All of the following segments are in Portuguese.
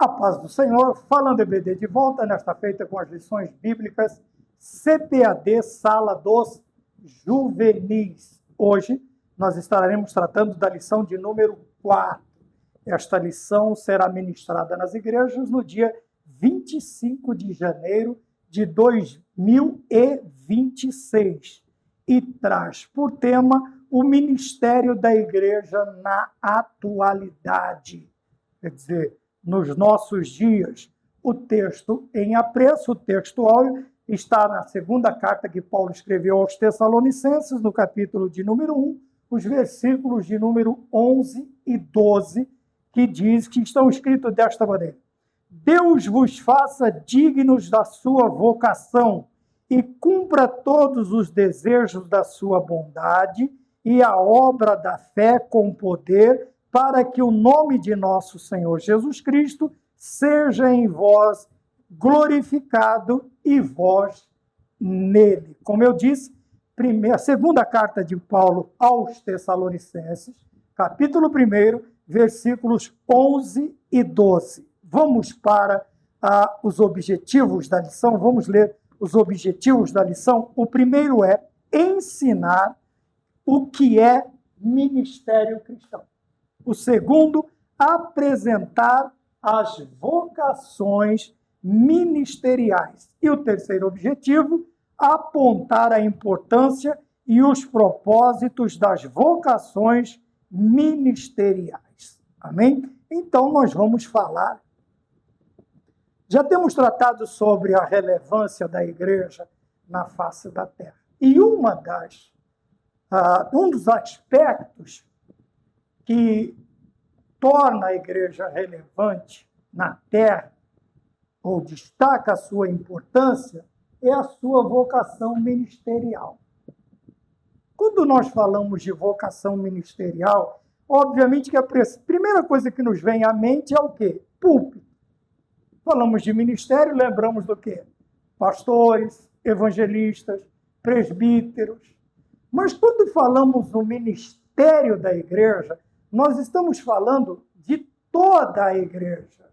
A paz do Senhor, falando EBD de volta, nesta feita com as lições bíblicas, CPAD, Sala dos Juvenis. Hoje, nós estaremos tratando da lição de número 4. Esta lição será ministrada nas igrejas no dia 25 de janeiro de 2026 e traz por tema o ministério da igreja na atualidade. Quer dizer, nos nossos dias. O texto em apreço, o texto áureo, está na segunda carta que Paulo escreveu aos Tessalonicenses, no capítulo de número 1, os versículos de número 11 e 12, que estão escritos desta maneira: Deus vos faça dignos da sua vocação e cumpra todos os desejos da sua bondade e a obra da fé com poder, para que o nome de nosso Senhor Jesus Cristo seja em vós glorificado e vós nele. Como eu disse, a segunda carta de Paulo aos Tessalonicenses, capítulo 1, versículos 11 e 12. Vamos para os objetivos da lição, vamos ler os objetivos da lição. O primeiro é ensinar o que é ministério cristão. O segundo, apresentar as vocações ministeriais. E o terceiro objetivo, apontar a importância e os propósitos das vocações ministeriais. Amém? Então, nós vamos falar. Já temos tratado sobre a relevância da igreja na face da terra. E um dos aspectos que torna a igreja relevante na terra, ou destaca a sua importância, é a sua vocação ministerial. Quando nós falamos de vocação ministerial, obviamente que a primeira coisa que nos vem à mente é o quê? Púlpito. Falamos de ministério, lembramos do quê? Pastores, evangelistas, presbíteros. Mas quando falamos no ministério da igreja, nós estamos falando de toda a igreja,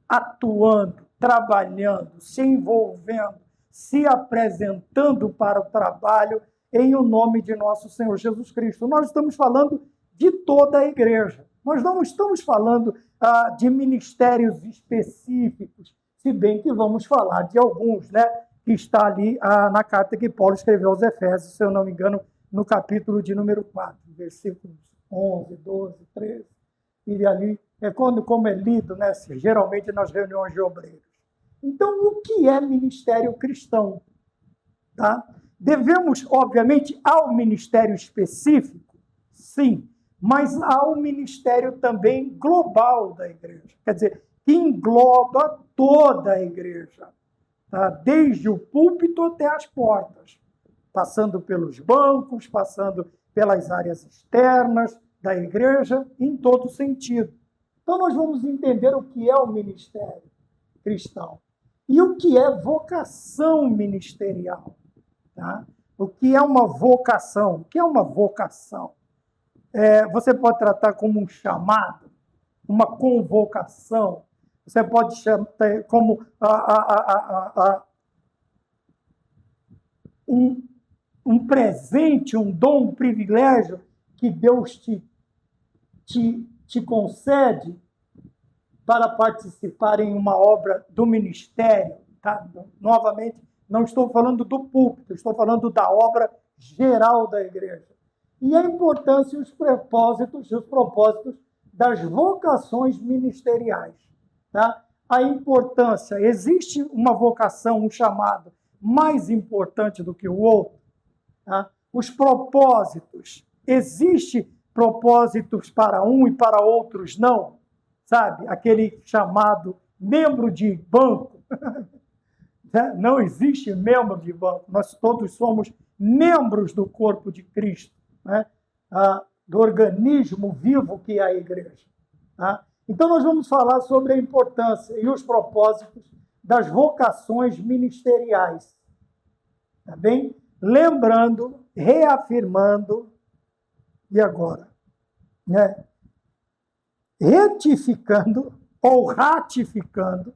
atuando, trabalhando, se envolvendo, se apresentando para o trabalho em o nome de nosso Senhor Jesus Cristo. Nós estamos falando de toda a igreja. Nós não estamos falando de ministérios específicos, se bem que vamos falar de alguns, né? Que está ali na carta que Paulo escreveu aos Efésios, se eu não me engano, no capítulo de número 4, versículos 11, 12, 13, e ali como é lido, né, geralmente nas reuniões de obreiros. Então, o que é ministério cristão? Tá? Devemos, obviamente, ao ministério específico, sim, mas ao ministério também global da igreja, quer dizer, que engloba toda a igreja, tá? Desde o púlpito até as portas, passando pelos bancos, passando pelas áreas externas da igreja, em todo sentido. Então, nós vamos entender o que é o ministério cristão e o que é vocação ministerial. Tá? O que é uma vocação? O que é uma vocação? Você pode tratar como um chamado, uma convocação, você pode chamar como um presente, um dom, um privilégio que Deus te concede para participar em uma obra do ministério. Tá? Novamente, não estou falando do púlpito, estou falando da obra geral da igreja. E a importância e os propósitos das vocações ministeriais. Tá? A importância, existe uma vocação, um chamado mais importante do que o outro? Tá? Os propósitos, existe propósitos para um e para outros não? Sabe? Aquele chamado membro de banco. Não existe membro de banco, nós todos somos membros do corpo de Cristo, né? Do organismo vivo que é a igreja. Tá? Então, nós vamos falar sobre a importância e os propósitos das vocações ministeriais. Tá bem? Lembrando, reafirmando, e agora? Né? Retificando ou ratificando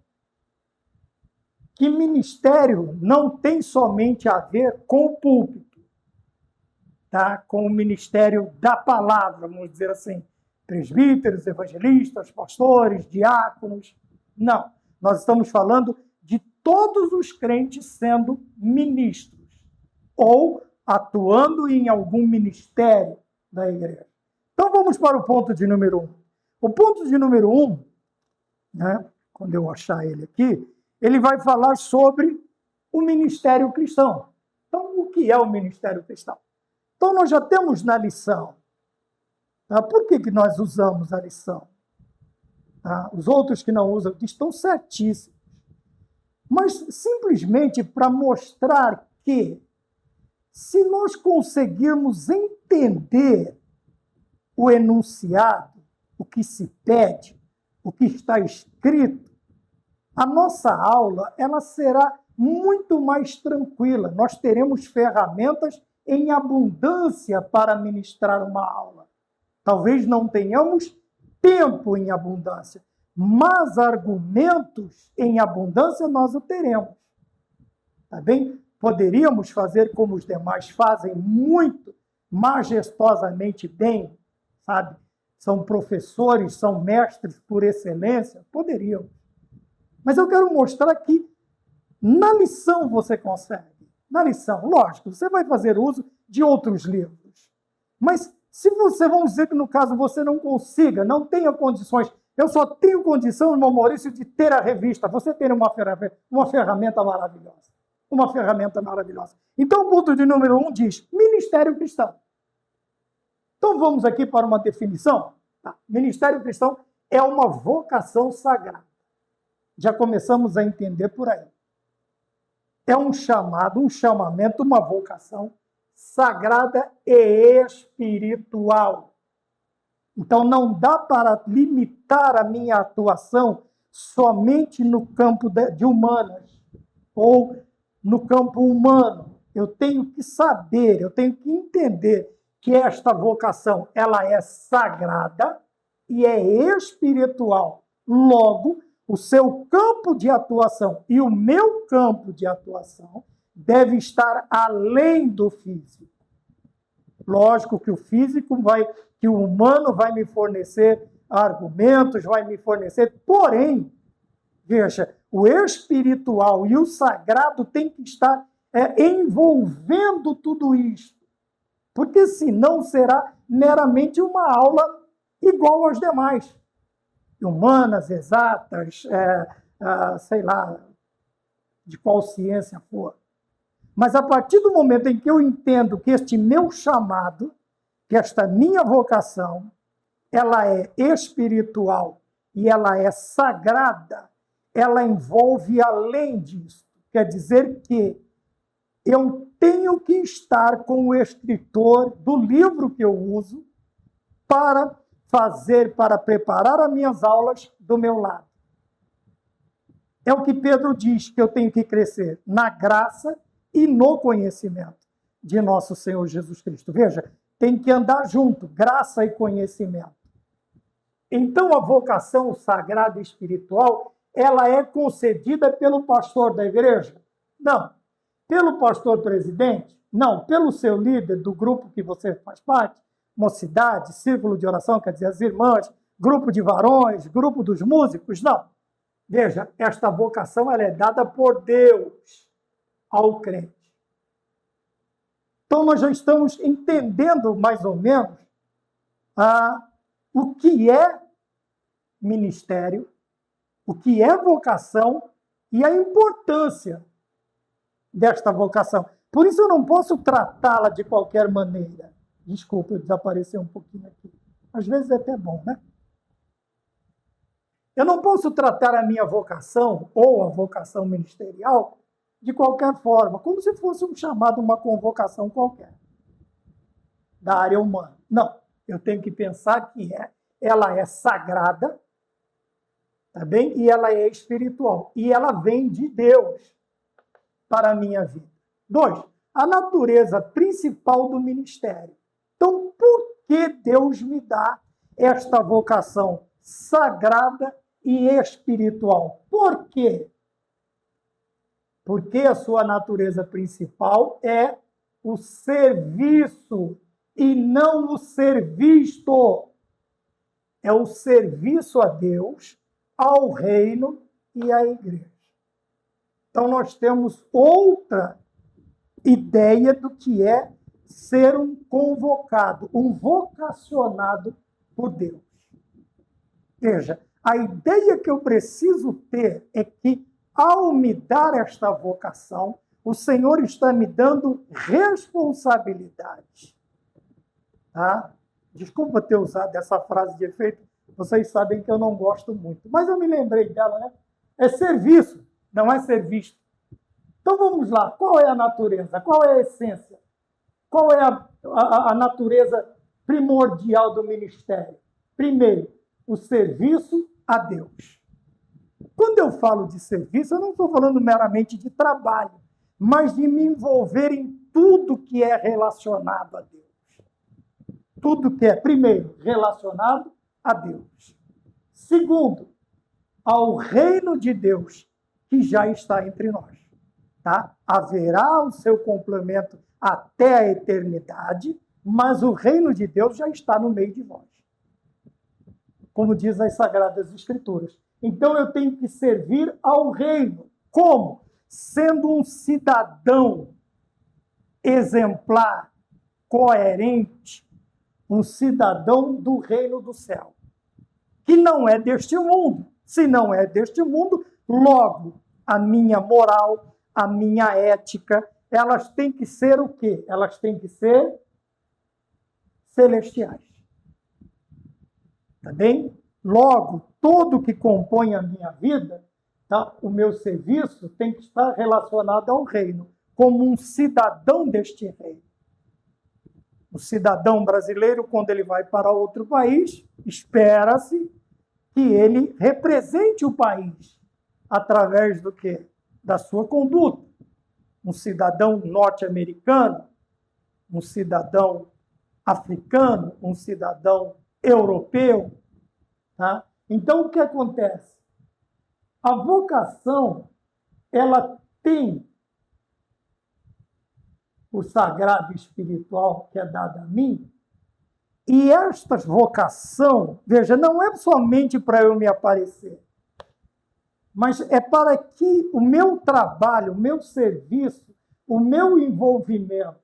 que ministério não tem somente a ver com o púlpito, tá? Com o ministério da palavra, vamos dizer assim, presbíteros, evangelistas, pastores, diáconos. Não, nós estamos falando de todos os crentes sendo ministros ou atuando em algum ministério da igreja. Então vamos para o ponto de número 1. O ponto de número 1, né, quando eu achar ele aqui, ele vai falar sobre o ministério cristão. Então, o que é o ministério cristão? Então, nós já temos na lição. Tá? Por que nós usamos a lição? Tá? Os outros que não usam estão certíssimos. Mas simplesmente para mostrar que, se nós conseguirmos entender o enunciado, o que se pede, o que está escrito, a nossa aula ela será muito mais tranquila. Nós teremos ferramentas em abundância para ministrar uma aula. Talvez não tenhamos tempo em abundância, mas argumentos em abundância nós o teremos. Tá bem? Poderíamos fazer como os demais fazem, muito majestosamente bem, sabe? São professores, são mestres por excelência? Poderíamos. Mas eu quero mostrar que na lição você consegue. Na lição, lógico, você vai fazer uso de outros livros. Mas se você, vamos dizer que no caso você não consiga, não tenha condições, eu só tenho condição, irmão Maurício, de ter a revista. Você tem uma ferramenta maravilhosa. Uma ferramenta maravilhosa. Então o ponto de número 1 diz, ministério cristão. Então vamos aqui para uma definição. Tá. Ministério cristão é uma vocação sagrada. Já começamos a entender por aí. É um chamado, um chamamento, uma vocação sagrada e espiritual. Então não dá para limitar a minha atuação somente no campo de humanas ou no campo humano. Eu tenho que saber, eu tenho que entender que esta vocação ela é sagrada e é espiritual. Logo, o seu campo de atuação e o meu campo de atuação deve estar além do físico. Lógico que o físico que o humano vai me fornecer argumentos, vai me fornecer, porém, veja, o espiritual e o sagrado tem que estar envolvendo tudo isso, porque senão será meramente uma aula igual aos demais. Humanas, exatas, sei lá, de qual ciência for. Mas a partir do momento em que eu entendo que este meu chamado, que esta minha vocação, ela é espiritual e ela é sagrada, ela envolve além disso. Quer dizer que eu tenho que estar com o escritor do livro que eu uso para preparar as minhas aulas do meu lado. É o que Pedro diz, que eu tenho que crescer na graça e no conhecimento de nosso Senhor Jesus Cristo. Veja, tem que andar junto, graça e conhecimento. Então, a vocação sagrada e espiritual, ela é concedida pelo pastor da igreja? Não. Pelo pastor presidente? Não. Pelo seu líder do grupo que você faz parte? Mocidade, círculo de oração, quer dizer, as irmãs, grupo de varões, grupo dos músicos? Não. Veja, esta vocação ela é dada por Deus ao crente. Então, nós já estamos entendendo mais ou menos o que é ministério, o que é vocação e a importância desta vocação. Por isso, eu não posso tratá-la de qualquer maneira. Desculpa, eu desapareci um pouquinho aqui. Às vezes é até bom, né? Eu não posso tratar a minha vocação ou a vocação ministerial de qualquer forma, como se fosse um chamado, uma convocação qualquer da área humana. Não, eu tenho que pensar que ela é sagrada, tá bem? E ela é espiritual. E ela vem de Deus para a minha vida. 2, a natureza principal do ministério. Então, por que Deus me dá esta vocação sagrada e espiritual. Por quê? Porque a sua natureza principal é o serviço e não o ser visto. É o serviço a Deus, ao reino e à igreja. Então, nós temos outra ideia do que é ser um convocado, um vocacionado por Deus. Veja, a ideia que eu preciso ter é que, ao me dar esta vocação, o Senhor está me dando responsabilidade. Tá? Desculpa ter usado essa frase de efeito, vocês sabem que eu não gosto muito, mas eu me lembrei dela, né? É serviço, não é ser visto. Então vamos lá, qual é a natureza? Qual é a essência? Qual é a natureza primordial do ministério? Primeiro, o serviço a Deus. Quando eu falo de serviço, eu não estou falando meramente de trabalho, mas de me envolver em tudo que é relacionado a Deus. Tudo que é, primeiro, relacionado a Deus. Segundo, ao reino de Deus que já está entre nós. Tá? Haverá o seu complemento até a eternidade, mas o reino de Deus já está no meio de nós. Como diz as Sagradas Escrituras. Então eu tenho que servir ao reino. Como? Sendo um cidadão exemplar, coerente, um cidadão do reino do céu, que não é deste mundo. Se não é deste mundo, logo a minha moral, a minha ética, elas têm que ser o quê? Elas têm que ser celestiais. Tá bem? Logo, tudo que compõe a minha vida, tá? O meu serviço tem que estar relacionado ao reino, como um cidadão deste reino. O cidadão brasileiro, quando ele vai para outro país, espera-se que ele represente o país através do quê? Da sua conduta. Um cidadão norte-americano, um cidadão africano, um cidadão europeu. Tá? Então, o que acontece? A vocação, ela tem o sagrado espiritual que é dado a mim, e esta vocação, veja, não é somente para eu me aparecer, mas é para que o meu trabalho, o meu serviço, o meu envolvimento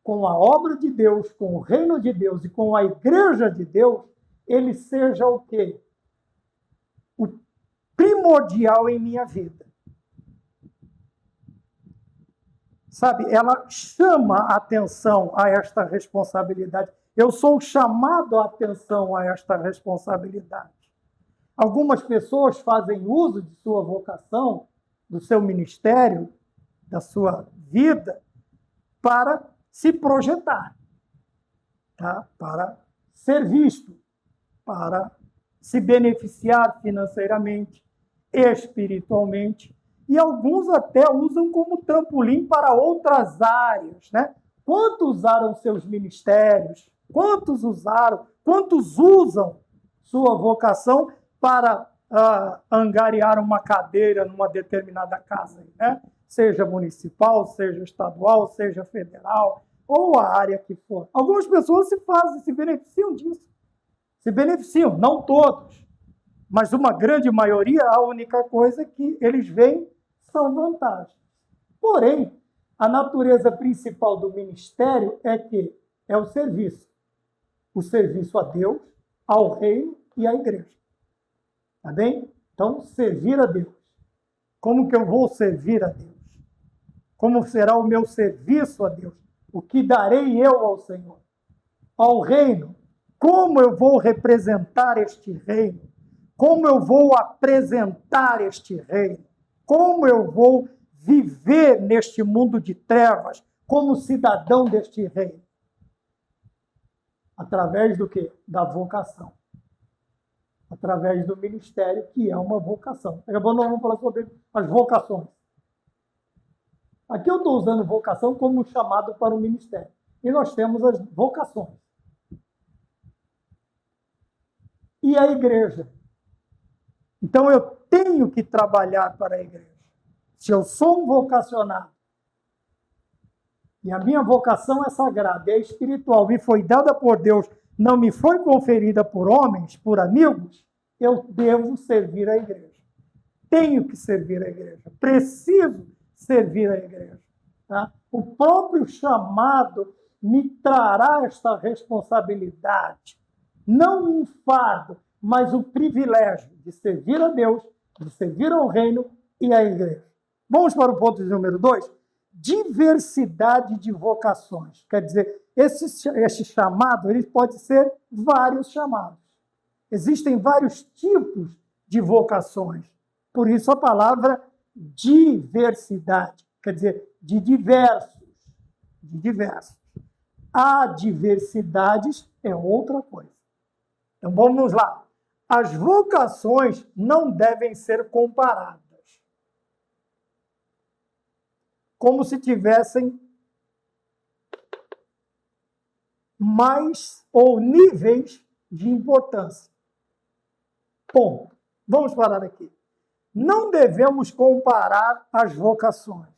com a obra de Deus, com o reino de Deus e com a igreja de Deus, ele seja o quê? O primordial em minha vida. Sabe, ela chama a atenção a esta responsabilidade. Eu sou chamado a atenção a esta responsabilidade. Algumas pessoas fazem uso de sua vocação, do seu ministério, da sua vida, para se projetar, tá? Para ser visto, para se beneficiar financeiramente, espiritualmente, e alguns até usam como trampolim para outras áreas, né? Quantos usaram seus ministérios? Quantos usam sua vocação para angariar uma cadeira numa determinada casa, né? Seja municipal, seja estadual, seja federal, ou a área que for. Algumas pessoas se beneficiam disso. Se beneficiam, não todos, mas uma grande maioria, a única coisa que eles veem são vantagens. Porém, a natureza principal do ministério é o serviço. O serviço a Deus, ao reino e à igreja. Tá bem? Então, servir a Deus. Como que eu vou servir a Deus? Como será o meu serviço a Deus? O que darei eu ao Senhor? Ao reino. Como eu vou representar este reino? Como eu vou apresentar este reino? Como eu vou viver neste mundo de trevas como cidadão deste reino? Através do quê? Da vocação. Através do ministério, que é uma vocação. Agora nós vamos falar sobre as vocações. Aqui eu estou usando vocação como um chamado para o ministério. E nós temos as vocações. E a igreja? Então, eu tenho que trabalhar para a igreja. Se eu sou um vocacionado, e a minha vocação é sagrada, é espiritual, me foi dada por Deus, não me foi conferida por homens, por amigos, eu devo servir a igreja. Tenho que servir a igreja. Preciso servir a igreja. Tá? O próprio chamado me trará esta responsabilidade. Não um fardo, mas o privilégio de servir a Deus, de servir ao reino e à igreja. Vamos para o ponto de número 2. Diversidade de vocações. Quer dizer, esse chamado ele pode ser vários chamados. Existem vários tipos de vocações. Por isso a palavra diversidade. Quer dizer, de diversos. De diversos. A diversidades é outra coisa. Então vamos lá. As vocações não devem ser comparadas. Como se tivessem mais ou níveis de importância. Ponto. Vamos parar aqui. Não devemos comparar as vocações.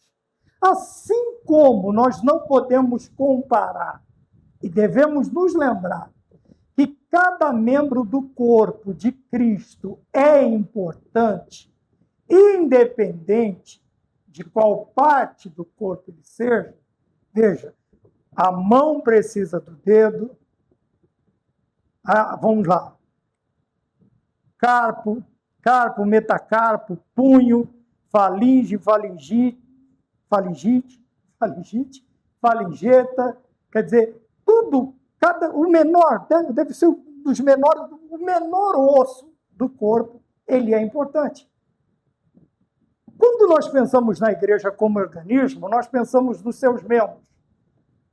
Assim como nós não podemos comparar e devemos nos lembrar que cada membro do corpo de Cristo é importante, independente de qual parte do corpo ele seja. Veja, a mão precisa do dedo. Vamos lá. Carpo, metacarpo, punho, falinge, falingeta. Quer dizer, tudo, o menor, deve ser um dos menores, o menor osso do corpo, ele é importante. Quando nós pensamos na igreja como organismo, nós pensamos nos seus membros.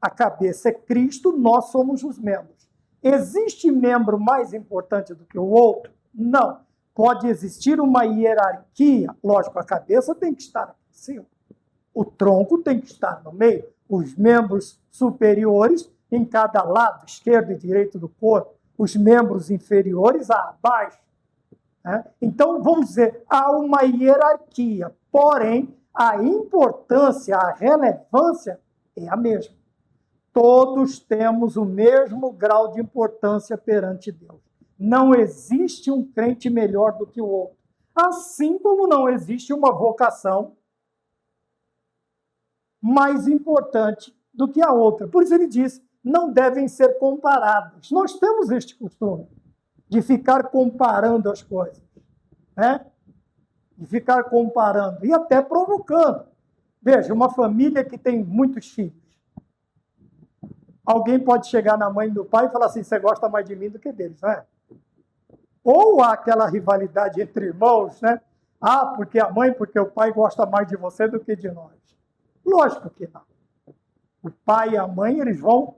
A cabeça é Cristo, nós somos os membros. Existe membro mais importante do que o outro? Não. Pode existir uma hierarquia. Lógico, a cabeça tem que estar aqui em cima. O tronco tem que estar no meio. Os membros superiores em cada lado, esquerdo e direito do corpo. Os membros inferiores abaixo. Então, vamos dizer, há uma hierarquia, porém, a importância, a relevância é a mesma. Todos temos o mesmo grau de importância perante Deus. Não existe um crente melhor do que o outro. Assim como não existe uma vocação mais importante do que a outra. Por isso ele diz, não devem ser comparados. Nós temos este costume de ficar comparando as coisas, né? De ficar comparando e até provocando. Veja, uma família que tem muitos filhos. Alguém pode chegar na mãe do pai e falar assim, você gosta mais de mim do que deles, não é? Ou há aquela rivalidade entre irmãos, né? Porque a mãe, porque o pai gosta mais de você do que de nós. Lógico que não. O pai e a mãe, eles vão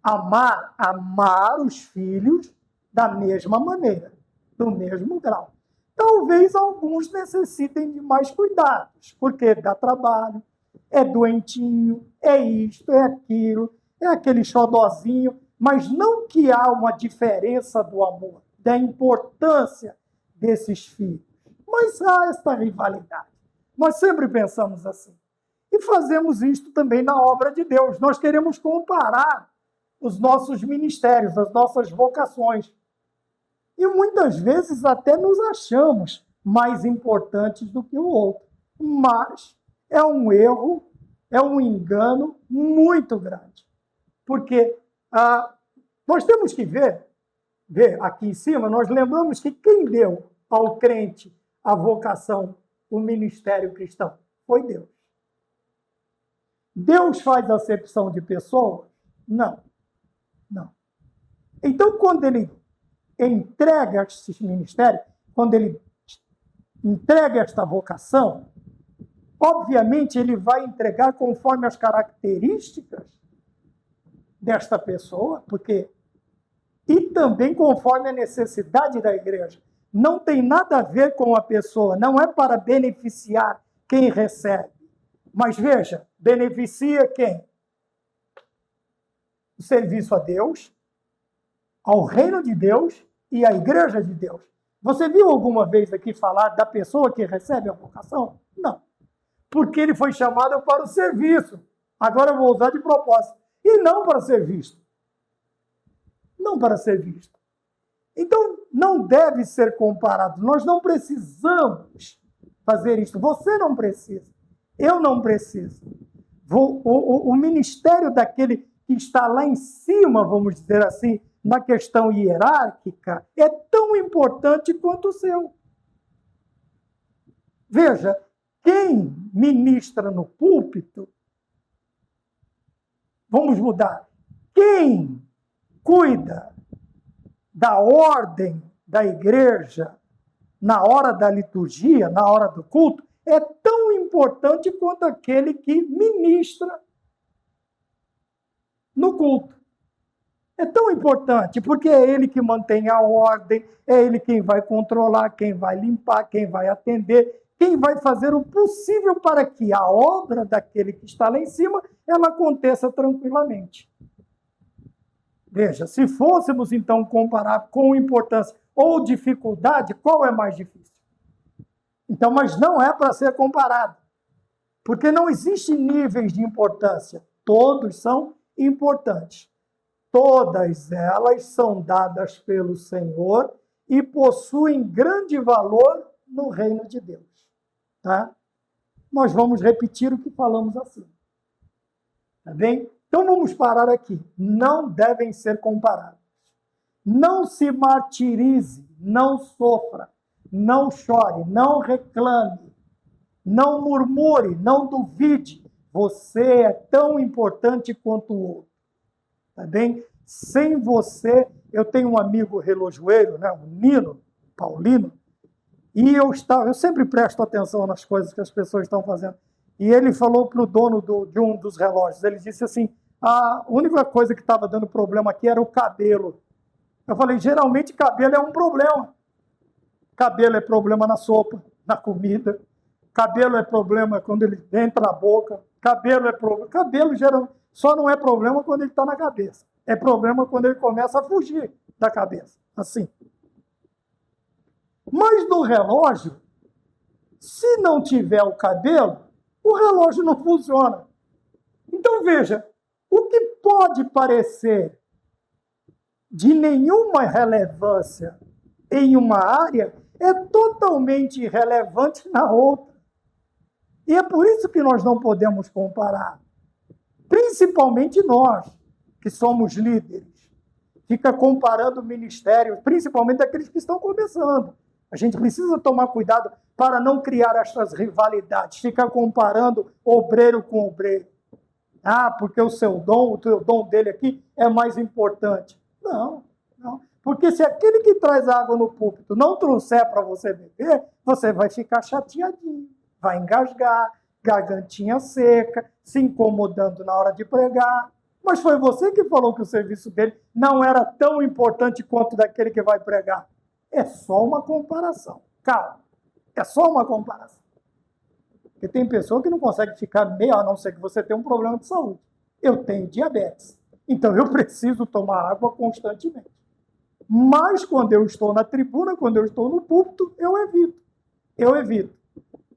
amar os filhos da mesma maneira, do mesmo grau. Talvez alguns necessitem de mais cuidados, porque dá trabalho, é doentinho, é isto, é aquilo, é aquele xodozinho, mas não que há uma diferença do amor, da importância desses filhos, mas há esta rivalidade. Nós sempre pensamos assim. E fazemos isto também na obra de Deus. Nós queremos comparar os nossos ministérios, as nossas vocações. E muitas vezes até nos achamos mais importantes do que o outro. Mas é um erro, é um engano muito grande. Porque nós temos que ver aqui em cima, nós lembramos que quem deu ao crente a vocação, o ministério cristão? Foi Deus. Deus faz acepção de pessoas? Não. Não. Então, quando ele entrega esse ministério, quando ele entrega esta vocação, obviamente ele vai entregar conforme as características desta pessoa, e também conforme a necessidade da igreja. Não tem nada a ver com a pessoa, não é para beneficiar quem recebe. Mas veja, beneficia quem? O serviço a Deus, ao reino de Deus e à igreja de Deus. Você viu alguma vez aqui falar da pessoa que recebe a vocação? Não. Porque ele foi chamado para o serviço. Agora eu vou usar de propósito. E não para ser visto. Não para ser visto. Então, não deve ser comparado. Nós não precisamos fazer isso. Você não precisa. Eu não preciso. O ministério daquele que está lá em cima, vamos dizer assim, na questão hierárquica, é tão importante quanto o seu. Veja, quem ministra no púlpito, vamos mudar, quem cuida da ordem da igreja na hora da liturgia, na hora do culto, é tão importante quanto aquele que ministra no culto. É tão importante, porque é ele que mantém a ordem, é ele quem vai controlar, quem vai limpar, quem vai atender, quem vai fazer o possível para que a obra daquele que está lá em cima, ela aconteça tranquilamente. Veja, se fôssemos então comparar com importância ou dificuldade, qual é mais difícil? Então, mas não é para ser comparado, porque não existem níveis de importância, todos são importantes. Todas elas são dadas pelo Senhor e possuem grande valor no reino de Deus. Tá? Nós vamos repetir o que falamos assim. Tá bem? Então vamos parar aqui. Não devem ser comparados. Não se martirize, não sofra, não chore, não reclame, não murmure, não duvide. Você é tão importante quanto o outro. Tá bem? Sem você, eu tenho um amigo relojoeiro, né, o Nino, Paulino, e eu sempre presto atenção nas coisas que as pessoas estão fazendo. E ele falou para o dono de um dos relógios, ele disse assim, a única coisa que estava dando problema aqui era o cabelo. Eu falei, geralmente cabelo é um problema. Cabelo é problema na sopa, na comida. Cabelo é problema quando ele entra na boca. Cabelo é problema. Cabelo geralmente só não é problema quando ele está na cabeça. É problema quando ele começa a fugir da cabeça. Assim. Mas no relógio, se não tiver o cabelo, o relógio não funciona. Então veja, o que pode parecer de nenhuma relevância em uma área é totalmente irrelevante na outra. E é por isso que nós não podemos comparar. Principalmente nós, que somos líderes. Fica comparando ministérios, principalmente aqueles que estão começando. A gente precisa tomar cuidado para não criar essas rivalidades. Ficar comparando obreiro com obreiro. Ah, porque o seu dom, o teu dom dele aqui é mais importante. Não, não. Porque se aquele que traz água no púlpito não trouxer para você beber, você vai ficar chateadinho, vai engasgar, gargantinha seca, se incomodando na hora de pregar. Mas foi você que falou que o serviço dele não era tão importante quanto daquele que vai pregar. É só uma comparação. Calma, é só uma comparação. Porque tem pessoa que não consegue ficar meia, a não ser que você tenha um problema de saúde. Eu tenho diabetes, então eu preciso tomar água constantemente. Mas quando eu estou na tribuna, quando eu estou no púlpito, eu evito. Eu evito.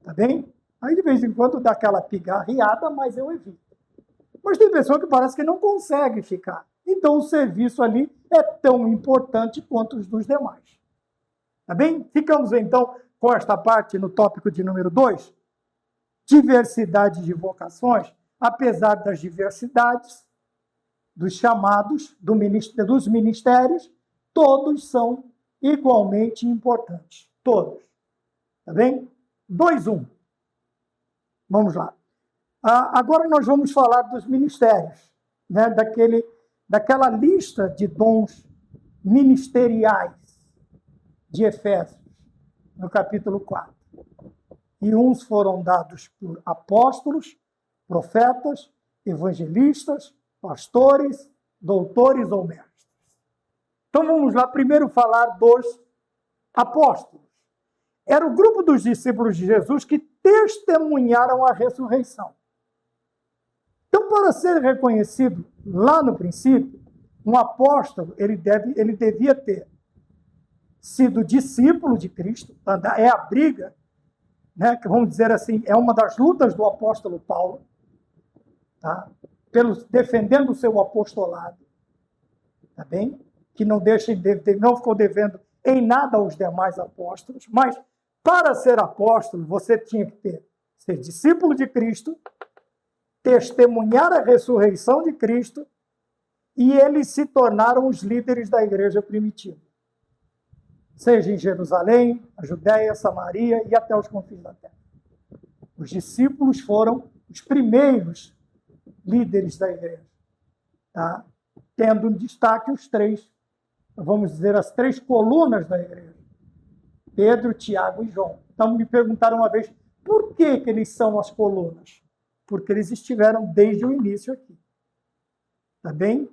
Tá bem? Aí de vez em quando dá aquela pigarreada, mas eu evito. Mas tem pessoa que parece que não consegue ficar. Então o serviço ali é tão importante quanto os dos demais. Tá bem? Ficamos então com esta parte no tópico de número 2. Diversidade de vocações, apesar das diversidades, dos chamados, dos ministérios, todos são igualmente importantes. Todos. Tá bem? 2:1. Vamos lá. Agora nós vamos falar dos ministérios, né? Daquela lista de dons ministeriais de Efésios, no capítulo 4. E uns foram dados por apóstolos, profetas, evangelistas, pastores, doutores ou mestres. Então vamos lá primeiro falar dos apóstolos. Era o grupo dos discípulos de Jesus que testemunharam a ressurreição. Então, para ser reconhecido lá no princípio, um apóstolo ele devia ter sido discípulo de Cristo, é a briga, né, que vamos dizer assim, é uma das lutas do apóstolo Paulo, tá? Defendendo o seu apostolado, tá bem? Que não ficou devendo em nada aos demais apóstolos, mas para ser apóstolo, você tinha que ser discípulo de Cristo, testemunhar a ressurreição de Cristo, e eles se tornaram os líderes da igreja primitiva. Seja em Jerusalém, a Judéia, Samaria e até os confins da terra. Os discípulos foram os primeiros líderes da igreja, tá? Tendo em destaque os três, vamos dizer, as três colunas da igreja: Pedro, Tiago e João. Então me perguntaram uma vez, por que eles são as colunas? Porque eles estiveram desde o início aqui. Tá bem?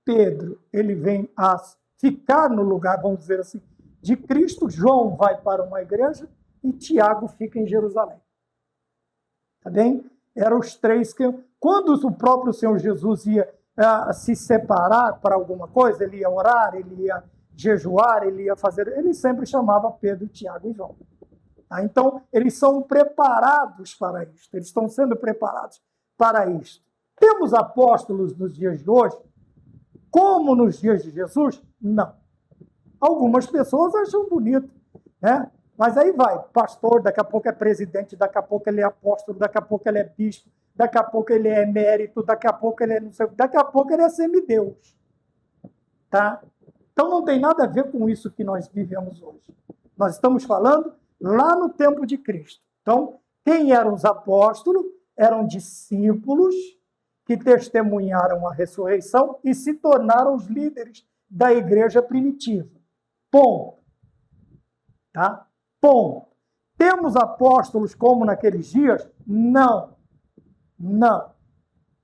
Pedro, ele vem a ficar no lugar, vamos dizer assim, de Cristo. João vai para uma igreja e Tiago fica em Jerusalém. Tá bem? Eram os três que... Quando o próprio Senhor Jesus ia se separar para alguma coisa, ele ia orar, ele ia jejuar, ele ia fazer... Ele sempre chamava Pedro, Tiago e João. Tá? Então, eles são preparados para isto. Eles estão sendo preparados para isto. Temos apóstolos nos dias de hoje? Como nos dias de Jesus? Não. Algumas pessoas acham bonito, né? Mas aí vai, pastor, daqui a pouco é presidente, daqui a pouco ele é apóstolo, daqui a pouco ele é bispo, daqui a pouco ele é emérito, daqui a pouco ele é não sei, daqui a pouco ele é semideus. Tá? Então não tem nada a ver com isso que nós vivemos hoje. Nós estamos falando lá no tempo de Cristo. Então, quem eram os apóstolos? Eram discípulos que testemunharam a ressurreição e se tornaram os líderes da igreja primitiva. Ponto. Tá? Ponto. Temos apóstolos como naqueles dias? Não. Não.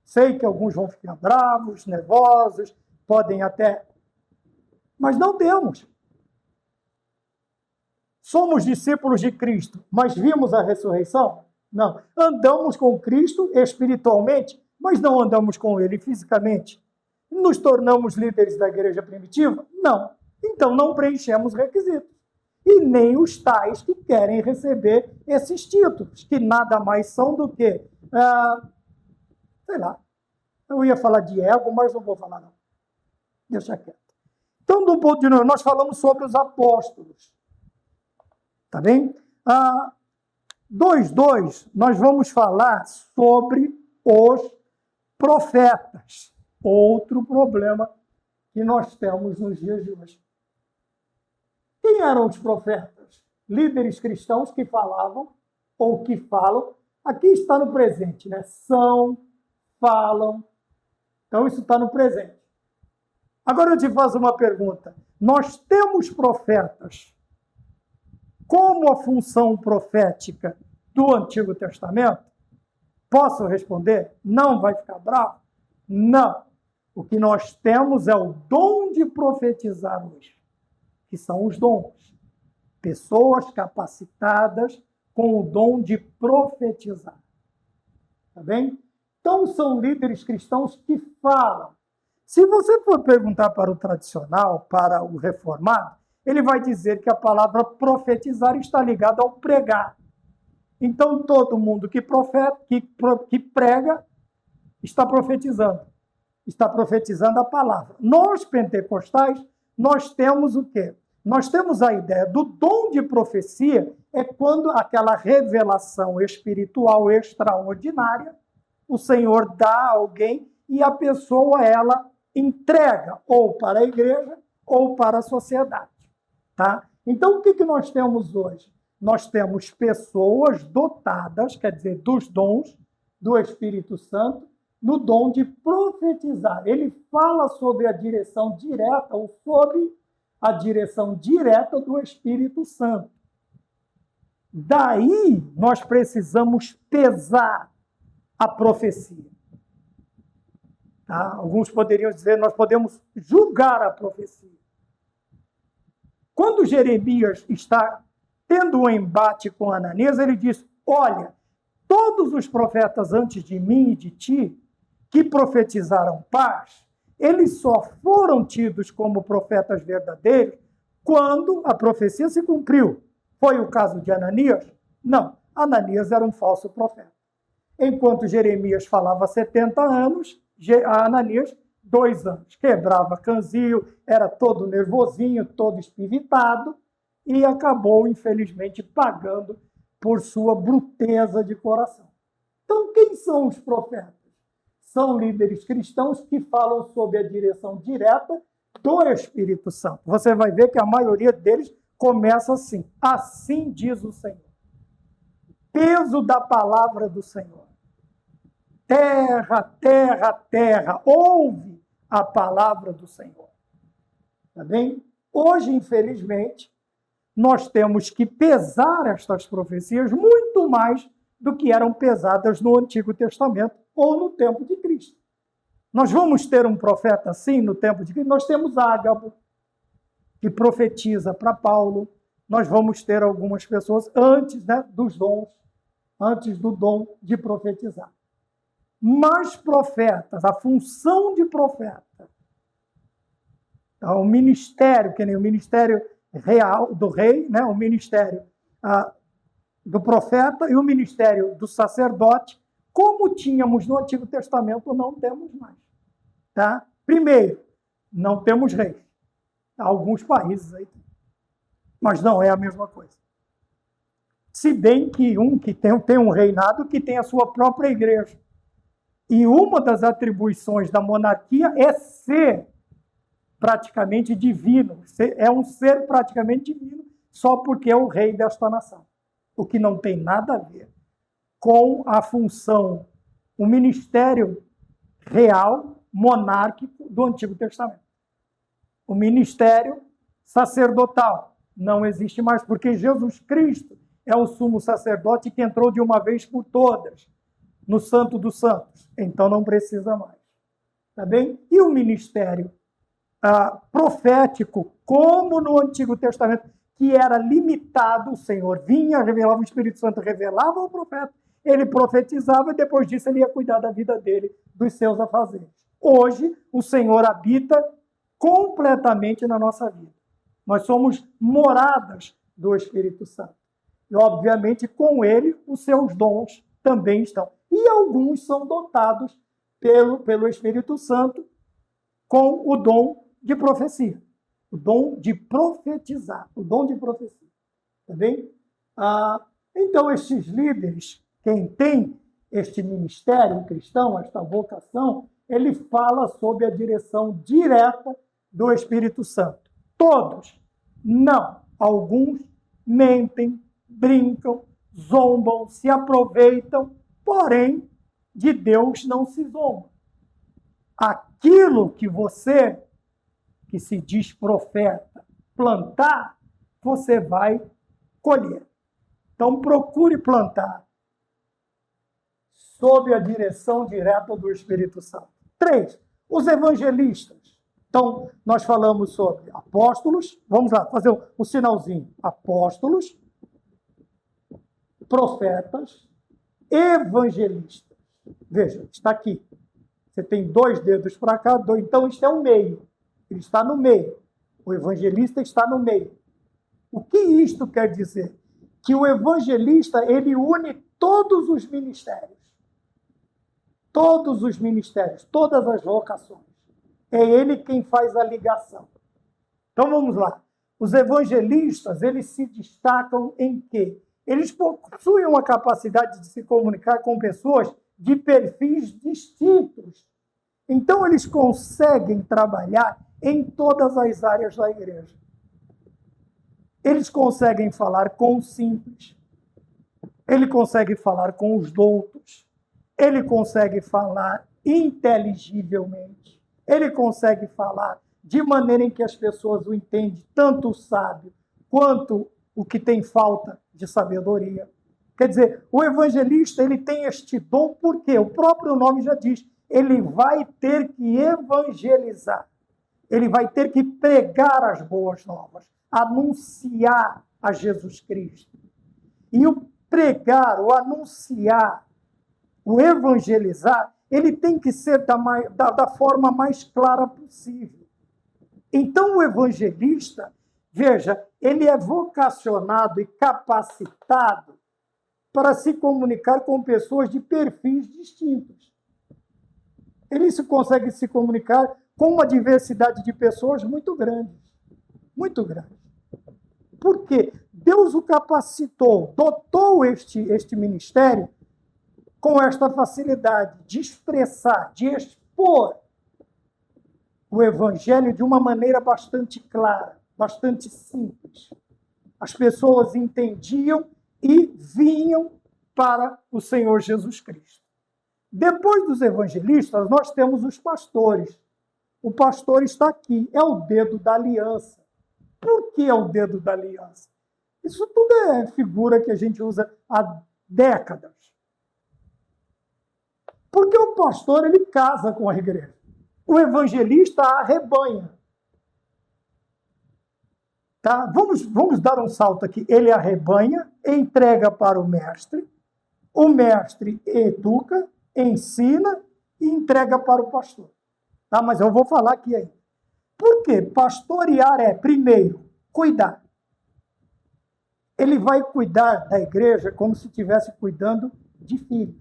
Sei que alguns vão ficar bravos, nervosos, podem até... Mas não temos. Somos discípulos de Cristo, mas vimos a ressurreição? Não. Andamos com Cristo espiritualmente, mas não andamos com Ele fisicamente. Nos tornamos líderes da igreja primitiva? Não. Então não preenchemos requisitos. E nem os tais que querem receber esses títulos, que nada mais são do que, sei lá, eu ia falar de ego, mas não vou falar não. Deixa quieto. Então, do ponto de vista, nós falamos sobre os apóstolos. Tá bem? 2.2, nós vamos falar sobre os profetas. Outro problema que nós temos nos dias de hoje. Quem eram os profetas? Líderes cristãos que falavam, ou que falam, aqui está no presente, né? São, falam. Então, isso está no presente. Agora eu te faço uma pergunta. Nós temos profetas como a função profética do Antigo Testamento? Posso responder? Não vai ficar bravo? Não. O que nós temos é o dom de profetizar hoje, que são os dons. Pessoas capacitadas com o dom de profetizar. Tá bem? Então, são líderes cristãos que falam. Se você for perguntar para o tradicional, para o reformado, ele vai dizer que a palavra profetizar está ligada ao pregar. Então, todo mundo que prega está profetizando. Está profetizando a palavra. Nós, pentecostais, nós temos o quê? Nós temos a ideia do dom de profecia, é quando aquela revelação espiritual extraordinária, o Senhor dá a alguém e a pessoa, ela entrega ou para a igreja ou para a sociedade. Tá? Então, o que nós temos hoje? Nós temos pessoas dotadas, quer dizer, dos dons do Espírito Santo, no dom de profetizar. Ele fala sobre a direção direta ou sobre a direção direta do Espírito Santo. Daí, nós precisamos pesar a profecia. Tá? Alguns poderiam dizer, nós podemos julgar a profecia. Quando Jeremias está tendo um embate com Ananias, ele diz, olha, todos os profetas antes de mim e de ti, que profetizaram paz, eles só foram tidos como profetas verdadeiros quando a profecia se cumpriu. Foi o caso de Ananias? Não. Ananias era um falso profeta. Enquanto Jeremias falava 70 anos, Ananias 2 anos. Quebrava canzil, era todo nervosinho, todo espivitado e acabou, infelizmente, pagando por sua bruteza de coração. Então, quem são os profetas? São líderes cristãos que falam sob a direção direta do Espírito Santo. Você vai ver que a maioria deles começa assim. Assim diz o Senhor. Peso da palavra do Senhor. Terra, terra, terra, ouve a palavra do Senhor. Tá bem? Hoje, infelizmente, nós temos que pesar estas profecias muito mais do que eram pesadas no Antigo Testamento ou no tempo de Cristo. Nós vamos ter um profeta assim no tempo de Cristo? Nós temos Ágabo, que profetiza para Paulo. Nós vamos ter algumas pessoas antes, né, dos dons, antes do dom de profetizar. Mas profetas, a função de profeta, o ministério, que nem o ministério real do rei, né, o ministério do profeta e o ministério do sacerdote, como tínhamos no Antigo Testamento, não temos mais. Tá? Primeiro, não temos reis. Alguns países aí, mas não é a mesma coisa. Se bem que tem um reinado que tem a sua própria igreja. E uma das atribuições da monarquia é ser praticamente divino. É um ser praticamente divino só porque é o rei desta nação. O que não tem nada a ver com a função, o ministério real, monárquico do Antigo Testamento. O ministério sacerdotal não existe mais, porque Jesus Cristo é o sumo sacerdote que entrou de uma vez por todas no Santo dos Santos. Então não precisa mais. Tá bem? E o ministério profético, como no Antigo Testamento, que era limitado, o Senhor vinha, revelava, o Espírito Santo revelava ao profeta, ele profetizava e depois disso ele ia cuidar da vida dele, dos seus afazeres. Hoje, o Senhor habita completamente na nossa vida. Nós somos moradas do Espírito Santo. E, obviamente, com ele, os seus dons também estão. E alguns são dotados pelo Espírito Santo com o dom de profecia. O dom de profetizar. O dom de profecia. Tá bem? Então, estes líderes, quem tem este ministério cristão, esta vocação, ele fala sob a direção direta do Espírito Santo. Todos? Não. Alguns mentem, brincam, zombam, se aproveitam, porém, de Deus não se zomba. Aquilo que você, que se diz profeta, plantar, você vai colher. Então, procure plantar sob a direção direta do Espírito Santo. 3. Os evangelistas. Então, nós falamos sobre apóstolos. Vamos lá, fazer um sinalzinho. Apóstolos, profetas, evangelistas. Veja, está aqui. Você tem 2 dedos para cá, então isto é o meio. Ele está no meio. O evangelista está no meio. O que isto quer dizer? Que o evangelista, ele une todos os ministérios. Todos os ministérios, todas as vocações. É ele quem faz a ligação. Então vamos lá. Os evangelistas, eles se destacam em quê? Eles possuem uma capacidade de se comunicar com pessoas de perfis distintos. Então eles conseguem trabalhar em todas as áreas da igreja. Eles conseguem falar com os simples. Ele consegue falar com os doutos. Ele consegue falar inteligivelmente. Ele consegue falar de maneira em que as pessoas o entendem, tanto o sábio quanto o que tem falta de sabedoria. Quer dizer, o evangelista, ele tem este dom porque o próprio nome já diz, ele vai ter que evangelizar. Ele vai ter que pregar as boas novas, anunciar a Jesus Cristo. E o pregar, o anunciar, o evangelizar, ele tem que ser da forma mais clara possível. Então, o evangelista, Veja, ele é vocacionado e capacitado para se comunicar com pessoas de perfis distintos. Ele consegue se comunicar com uma diversidade de pessoas muito grande. Muito grande. Por quê? Deus o capacitou, dotou este ministério com esta facilidade de expressar, de expor o Evangelho de uma maneira bastante clara, bastante simples. As pessoas entendiam e vinham para o Senhor Jesus Cristo. Depois dos evangelistas, nós temos os pastores. O pastor está aqui, é o dedo da aliança. Por que é o dedo da aliança? Isso tudo é figura que a gente usa há décadas. Porque o pastor, ele casa com a igreja. O evangelista a arrebanha. Tá? Vamos dar um salto aqui. Ele arrebanha, entrega para o mestre educa, ensina e entrega para o pastor. Tá? Mas eu vou falar aqui ainda. Por quê? Pastorear é, primeiro, cuidar. Ele vai cuidar da igreja como se estivesse cuidando de filhos.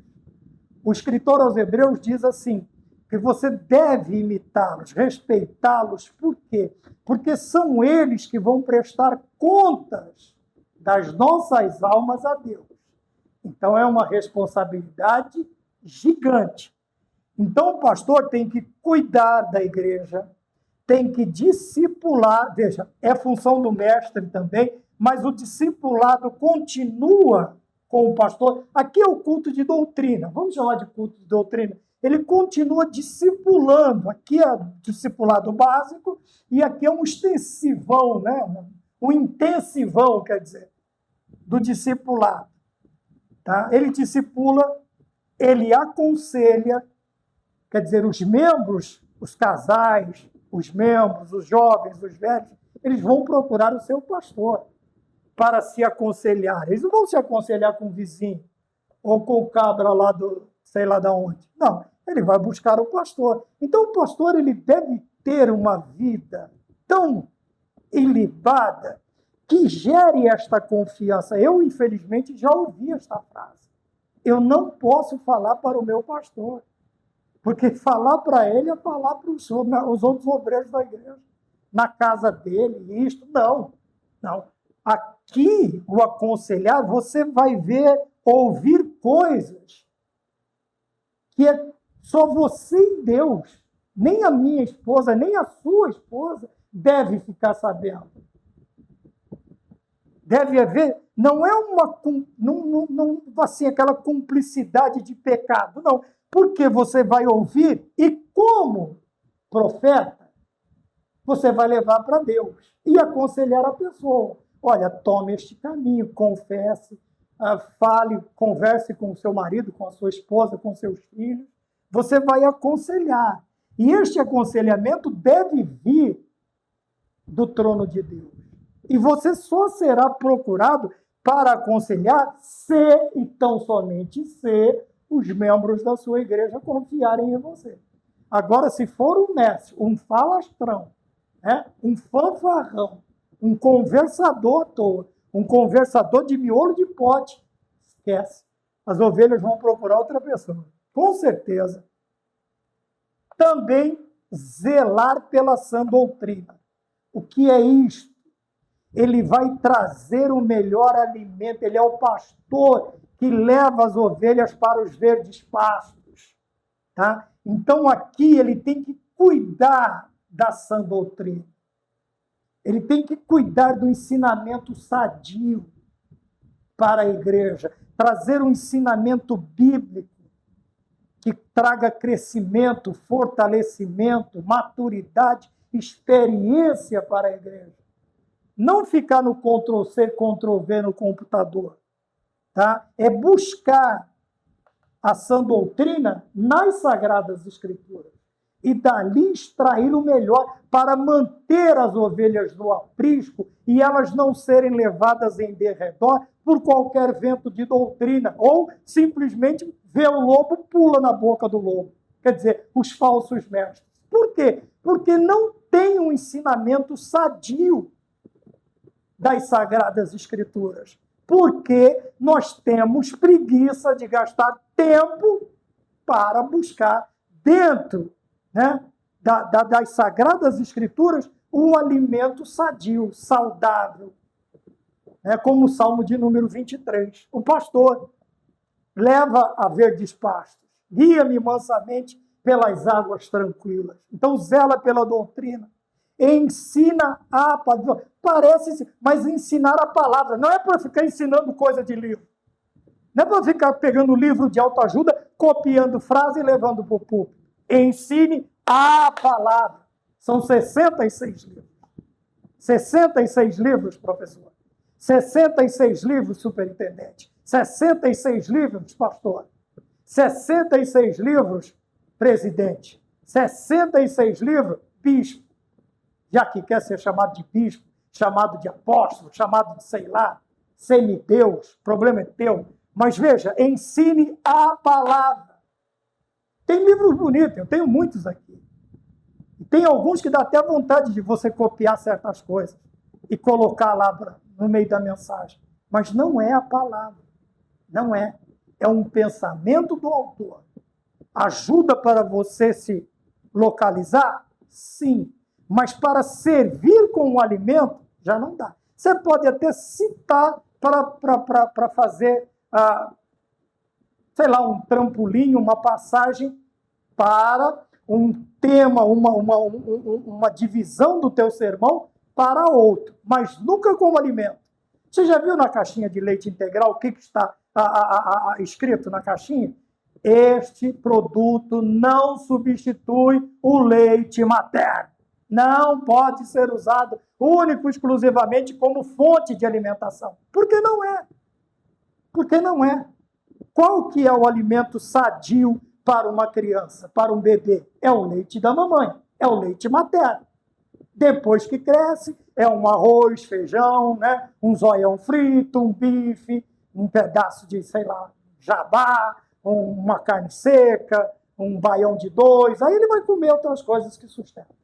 O escritor aos Hebreus diz assim, que você deve imitá-los, respeitá-los. Por quê? Porque são eles que vão prestar contas das nossas almas a Deus. Então, é uma responsabilidade gigante. Então, o pastor tem que cuidar da igreja, tem que discipular. Veja, é função do mestre também, mas o discipulado continua com o pastor. Aqui é o culto de doutrina. Vamos chamar de culto de doutrina. Ele continua discipulando. Aqui é o discipulado básico e aqui é um extensivão, né? Um intensivão, quer dizer, do discipulado. Tá? Ele discipula, ele aconselha, quer dizer, os membros, os casais, os membros, os jovens, os velhos, eles vão procurar o seu pastor para se aconselhar. Eles não vão se aconselhar com o vizinho ou com o cabra lá do sei lá de onde. Não, ele vai buscar o pastor. Então, o pastor ele deve ter uma vida tão ilibada que gere esta confiança. Eu, infelizmente, já ouvi esta frase. Eu não posso falar para o meu pastor, porque falar para ele é falar para os outros obreiros da igreja, na casa dele, isto, não. Aqui, o aconselhar, você vai ouvir coisas que é só você e Deus, nem a minha esposa, nem a sua esposa deve ficar sabendo. Deve haver, não é assim, aquela cumplicidade de pecado, não. Porque você vai ouvir e, como profeta, você vai levar para Deus e aconselhar a pessoa. Olha, tome este caminho, confesse, fale, converse com o seu marido, com a sua esposa, com seus filhos. Você vai aconselhar. E este aconselhamento deve vir do trono de Deus. E você só será procurado para aconselhar se, e tão somente se, os membros da sua igreja confiarem em você. Agora, se for um mestre, um falastrão, né, um fanfarrão, um conversador à toa, um conversador de miolo de pote, esquece. As ovelhas vão procurar outra pessoa. Com certeza. Também zelar pela sã doutrina. O que é isto? Ele vai trazer o melhor alimento. Ele é o pastor que leva as ovelhas para os verdes pastos. Tá? Então, aqui, ele tem que cuidar da sã doutrina. Ele tem que cuidar do ensinamento sadio para a igreja, trazer um ensinamento bíblico que traga crescimento, fortalecimento, maturidade, experiência para a igreja. Não ficar no Ctrl+C, Ctrl+V no computador. Tá? É buscar a sã doutrina nas Sagradas Escrituras e dali extrair o melhor para manter as ovelhas no aprisco e elas não serem levadas em derredor por qualquer vento de doutrina ou simplesmente vê o lobo, pula na boca do lobo. Quer dizer, os falsos mestres. Por quê? Porque não tem um ensinamento sadio. das Sagradas Escrituras? Porque nós temos preguiça de gastar tempo para buscar dentro, né, das Sagradas Escrituras um alimento sadio, saudável, né, como o Salmo de número 23. O pastor leva a verdes pastos, guia-me mansamente pelas águas tranquilas. Então, zela pela doutrina, ensina a palavra. Parece, mas ensinar a palavra. Não é para ficar ensinando coisa de livro. Não é para ficar pegando livro de autoajuda, copiando frase e levando para o púlpito. Ensine a palavra. São 66 livros. 66 livros, professor. 66 livros, superintendente. 66 livros, pastor. 66 livros, presidente. 66 livros, bispo. Já que quer ser chamado de bispo, chamado de apóstolo, chamado de sei lá, semideus, problema é teu. Mas veja, ensine a palavra. Tem livros bonitos, eu tenho muitos aqui. E tem alguns que dá até vontade de você copiar certas coisas e colocar lá no meio da mensagem. Mas não é a palavra. Não é. É um pensamento do autor. Ajuda para você se localizar? Sim. Mas para servir como alimento, já não dá. Você pode até citar para fazer, sei lá, um trampolim, uma passagem para um tema, uma divisão do teu sermão para outro, mas nunca como alimento. Você já viu na caixinha de leite integral o que está escrito na caixinha? Este produto não substitui o leite materno. Não pode ser usado único e exclusivamente como fonte de alimentação. Por que não é? Porque não é. Qual que é o alimento sadio para uma criança, para um bebê? É o leite da mamãe, é o leite materno. Depois que cresce, é um arroz, feijão, né? Um zoião frito, um bife, um pedaço de, sei lá, jabá, uma carne seca, um baião de 2. Aí ele vai comer outras coisas que sustentam.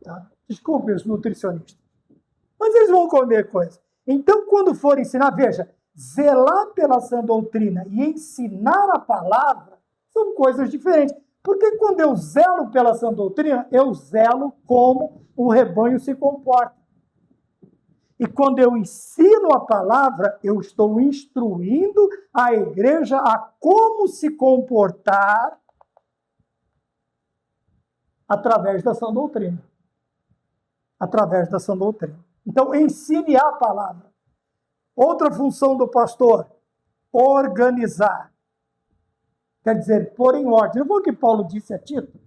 Tá? Desculpe os nutricionistas. Mas eles vão comer coisas. Então, quando for ensinar, veja, zelar pela sã doutrina e ensinar a palavra são coisas diferentes. Porque quando eu zelo pela sã doutrina, eu zelo como o rebanho se comporta. E quando eu ensino a palavra, eu estou instruindo a igreja a como se comportar através da sã doutrina. Através da sã doutrina. Então, ensine a palavra. Outra função do pastor, organizar. Quer dizer, pôr em ordem. Não foi o que Paulo disse a Tito?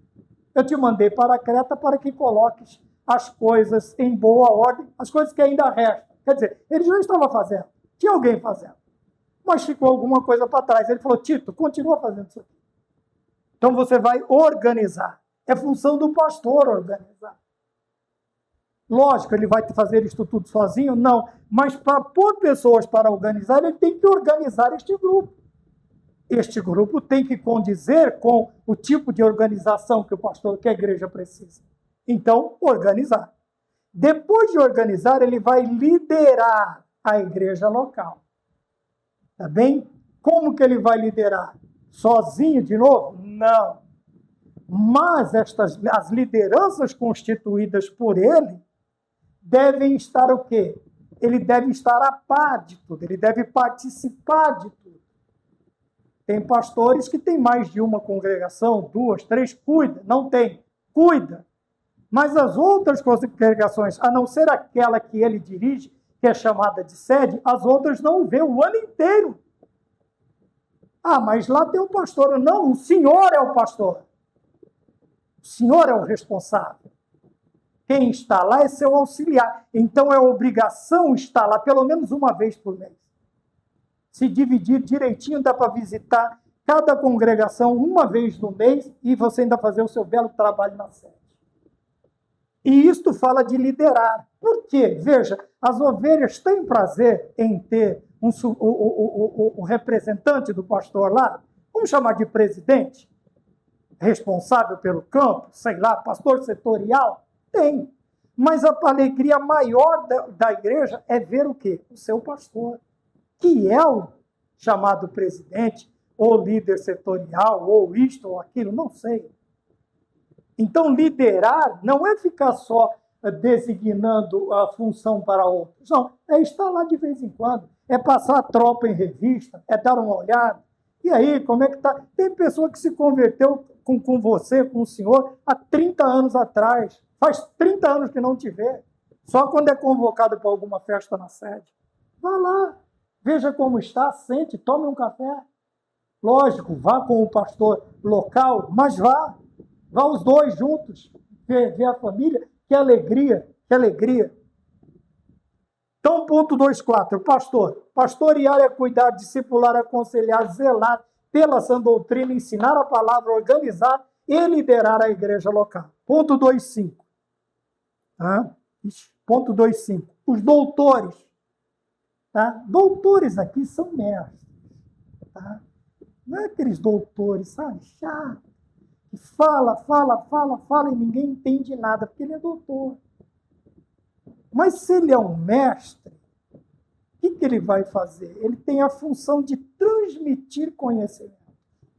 Eu te mandei para Creta para que coloques as coisas em boa ordem, as coisas que ainda restam. Quer dizer, ele já estava fazendo. Tinha alguém fazendo. Mas ficou alguma coisa para trás. Ele falou, Tito, continua fazendo isso aqui. Então você vai organizar. É função do pastor organizar. Lógico, ele vai fazer isso tudo sozinho? Não. Mas para pôr pessoas para organizar, ele tem que organizar este grupo. Este grupo tem que condizer com o tipo de organização que o pastor, que a igreja precisa. Então, organizar. Depois de organizar, ele vai liderar a igreja local. Tá bem? Como que ele vai liderar? Sozinho de novo? Não. Mas as lideranças constituídas por ele devem estar o quê? Ele deve estar a par de tudo, ele deve participar de tudo. Tem pastores que têm mais de uma congregação, 2, 3, cuida. Não tem, cuida. Mas as outras congregações, a não ser aquela que ele dirige, que é chamada de sede, as outras não vê o ano inteiro. Ah, mas lá tem um pastor. Não, o senhor é o pastor. O senhor é o responsável. Quem está lá é seu auxiliar. Então é obrigação estar lá pelo menos uma vez por mês. Se dividir direitinho, dá para visitar cada congregação uma vez no mês e você ainda fazer o seu belo trabalho na sede. E isto fala de liderar. Por quê? Veja, as ovelhas têm prazer em ter o representante do pastor lá, vamos chamar de presidente, responsável pelo campo, sei lá, pastor setorial, tem. Mas a alegria maior da igreja é ver o quê? O seu pastor, que é o chamado presidente, ou líder setorial, ou isto ou aquilo, não sei. Então, liderar não é ficar só designando a função para outros. Não, é estar lá de vez em quando, é passar a tropa em revista, é dar uma olhada. E aí, como é que está? Tem pessoa que se converteu com você, com o senhor, há 30 anos atrás. Faz 30 anos que não te vê. Só quando é convocado para alguma festa na sede. Vá lá, veja como está, sente, tome um café. Lógico, vá com o pastor local, mas vá. Vá os dois juntos, ver a família. Que alegria, que alegria. Então, ponto 2.4, pastor. Pastorear é cuidar, discipular, aconselhar, zelar pela sã doutrina, ensinar a palavra, organizar e liderar a igreja local. Ponto 2.5. Tá? Ponto 2.5. Os doutores. Tá? Doutores aqui são mestres. Tá? Não é aqueles doutores, sabe? Chato. Que fala e ninguém entende nada, porque ele é doutor. Mas se ele é um mestre, o que ele vai fazer? Ele tem a função de transmitir conhecimento,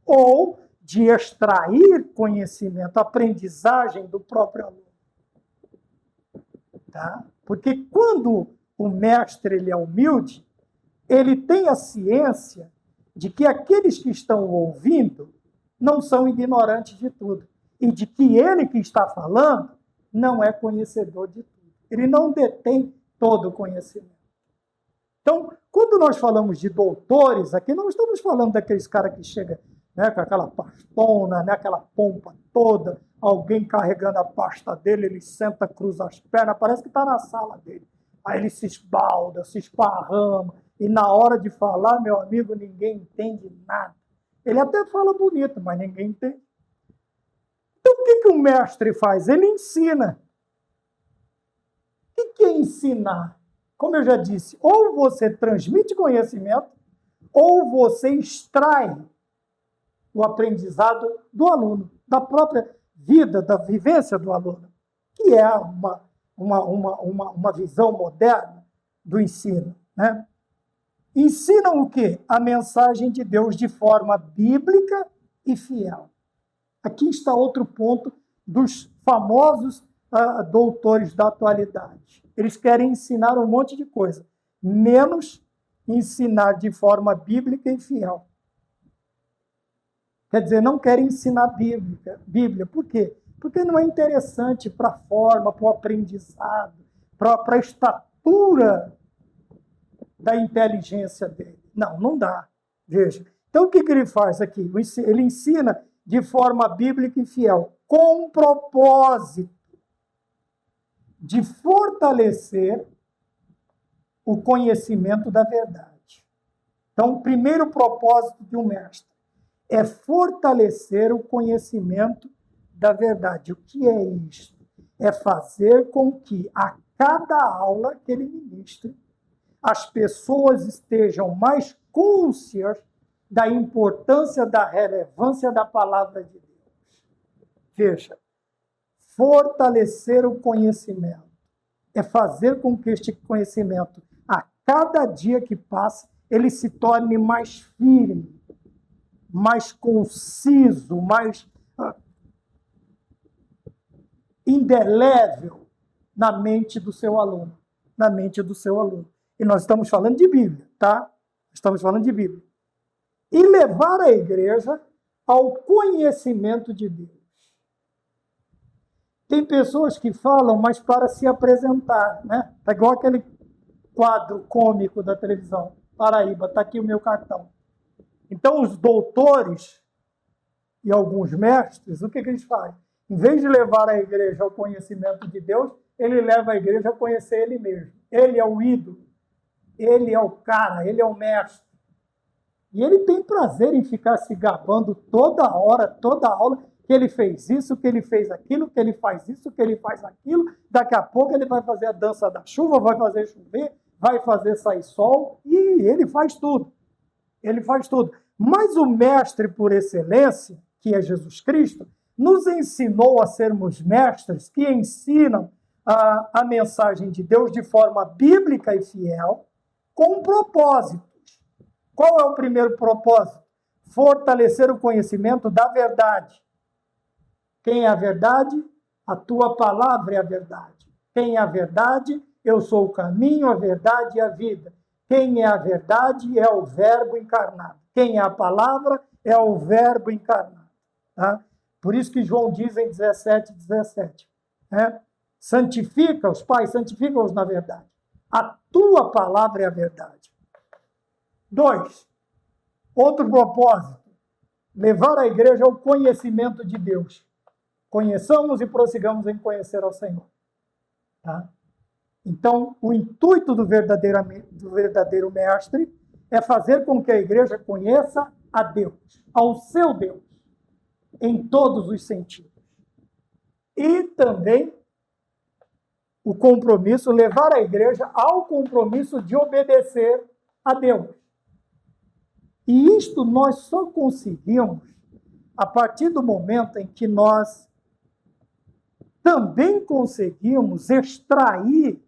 ou de extrair conhecimento, aprendizagem do próprio aluno. Tá? Porque quando o mestre ele é humilde, ele tem a ciência de que aqueles que estão ouvindo não são ignorantes de tudo, e de que ele que está falando não é conhecedor de tudo. Ele não detém todo o conhecimento. Então, quando nós falamos de doutores aqui, não estamos falando daqueles caras que chegam, né, com aquela pastona, né, aquela pompa toda, alguém carregando a pasta dele, ele senta, cruza as pernas, parece que está na sala dele. Aí ele se esbalda, se esparrama, e na hora de falar, meu amigo, ninguém entende nada. Ele até fala bonito, mas ninguém entende. Então, o que o mestre faz? Ele ensina. O que é ensinar? Como eu já disse, ou você transmite conhecimento, ou você extrai o aprendizado do aluno, da própria vida, da vivência do aluno, que é uma visão moderna do ensino, né? Ensinam o quê? A mensagem de Deus de forma bíblica e fiel. Aqui está outro ponto dos famosos doutores da atualidade. Eles querem ensinar um monte de coisa, menos ensinar de forma bíblica e fiel. Quer dizer, não querem ensinar Bíblia. Por quê? Porque não é interessante para a forma, para o aprendizado, para a estatura da inteligência dele. Não dá. Veja. Então, o que ele faz aqui? Ele ensina de forma bíblica e fiel, com o propósito de fortalecer o conhecimento da verdade. Então, o primeiro propósito de um mestre é fortalecer o conhecimento da verdade. O que é isto? É fazer com que a cada aula que ele ministre, as pessoas estejam mais conscientes da importância, da relevância da palavra de Deus. Veja, fortalecer o conhecimento é fazer com que este conhecimento, a cada dia que passa, ele se torne mais firme, mais conciso, mais indelével na mente do seu aluno, na mente do seu aluno. E nós estamos falando de Bíblia, tá? Estamos falando de Bíblia. E levar a igreja ao conhecimento de Deus. Tem pessoas que falam, mas para se apresentar, né? É igual aquele quadro cômico da televisão. Paraíba, está aqui o meu cartão. Então, os doutores e alguns mestres, o que eles fazem? Em vez de levar a igreja ao conhecimento de Deus, ele leva a igreja a conhecer ele mesmo. Ele é o ídolo. Ele é o cara, ele é o mestre. E ele tem prazer em ficar se gabando toda hora, toda aula, que ele fez isso, que ele fez aquilo, que ele faz isso, que ele faz aquilo. Daqui a pouco ele vai fazer a dança da chuva, vai fazer chover, vai fazer sair sol, e ele faz tudo. Ele faz tudo. Mas o mestre por excelência, que é Jesus Cristo, nos ensinou a sermos mestres que ensinam a mensagem de Deus de forma bíblica e fiel, com propósitos. Qual é o primeiro propósito? Fortalecer o conhecimento da verdade. Quem é a verdade? A tua palavra é a verdade. Quem é a verdade? Eu sou o caminho, a verdade e a vida. Quem é a verdade é o Verbo encarnado. Quem é a palavra é o Verbo encarnado. Tá? Por isso que João diz em 17:17, né? Santifica-os, Pai, santifica-os na verdade. A tua palavra é a verdade. 2. Outro propósito, levar a igreja ao conhecimento de Deus. Conheçamos e prossigamos em conhecer ao Senhor. Tá? Então, o intuito do verdadeiro mestre é fazer com que a igreja conheça a Deus, ao seu Deus, em todos os sentidos. E também o compromisso, levar a igreja ao compromisso de obedecer a Deus. E isto nós só conseguimos a partir do momento em que nós também conseguimos extrair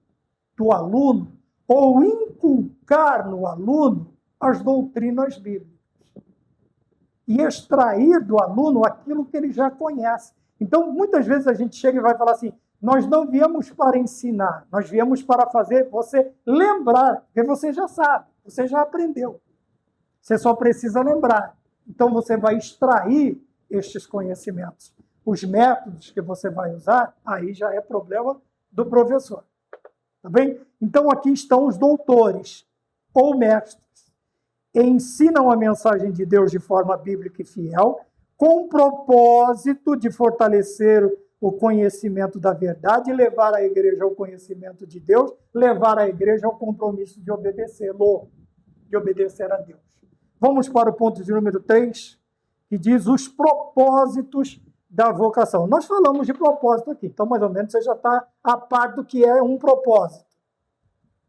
do aluno ou inculcar no aluno as doutrinas bíblicas. E extrair do aluno aquilo que ele já conhece. Então, muitas vezes a gente chega e vai falar assim, nós não viemos para ensinar, nós viemos para fazer você lembrar, porque você já sabe, você já aprendeu. Você só precisa lembrar. Então, você vai extrair estes conhecimentos. Os métodos que você vai usar, aí já é problema do professor. Tá bem? Então, aqui estão os doutores ou mestres. Ensinam a mensagem de Deus de forma bíblica e fiel, com o propósito de fortalecer o conhecimento da verdade e levar a igreja ao conhecimento de Deus, levar a igreja ao compromisso de obedecê-lo, de obedecer a Deus. Vamos para o ponto de número 3, que diz os propósitos da vocação. Nós falamos de propósito aqui, então mais ou menos você já está a par do que é um propósito.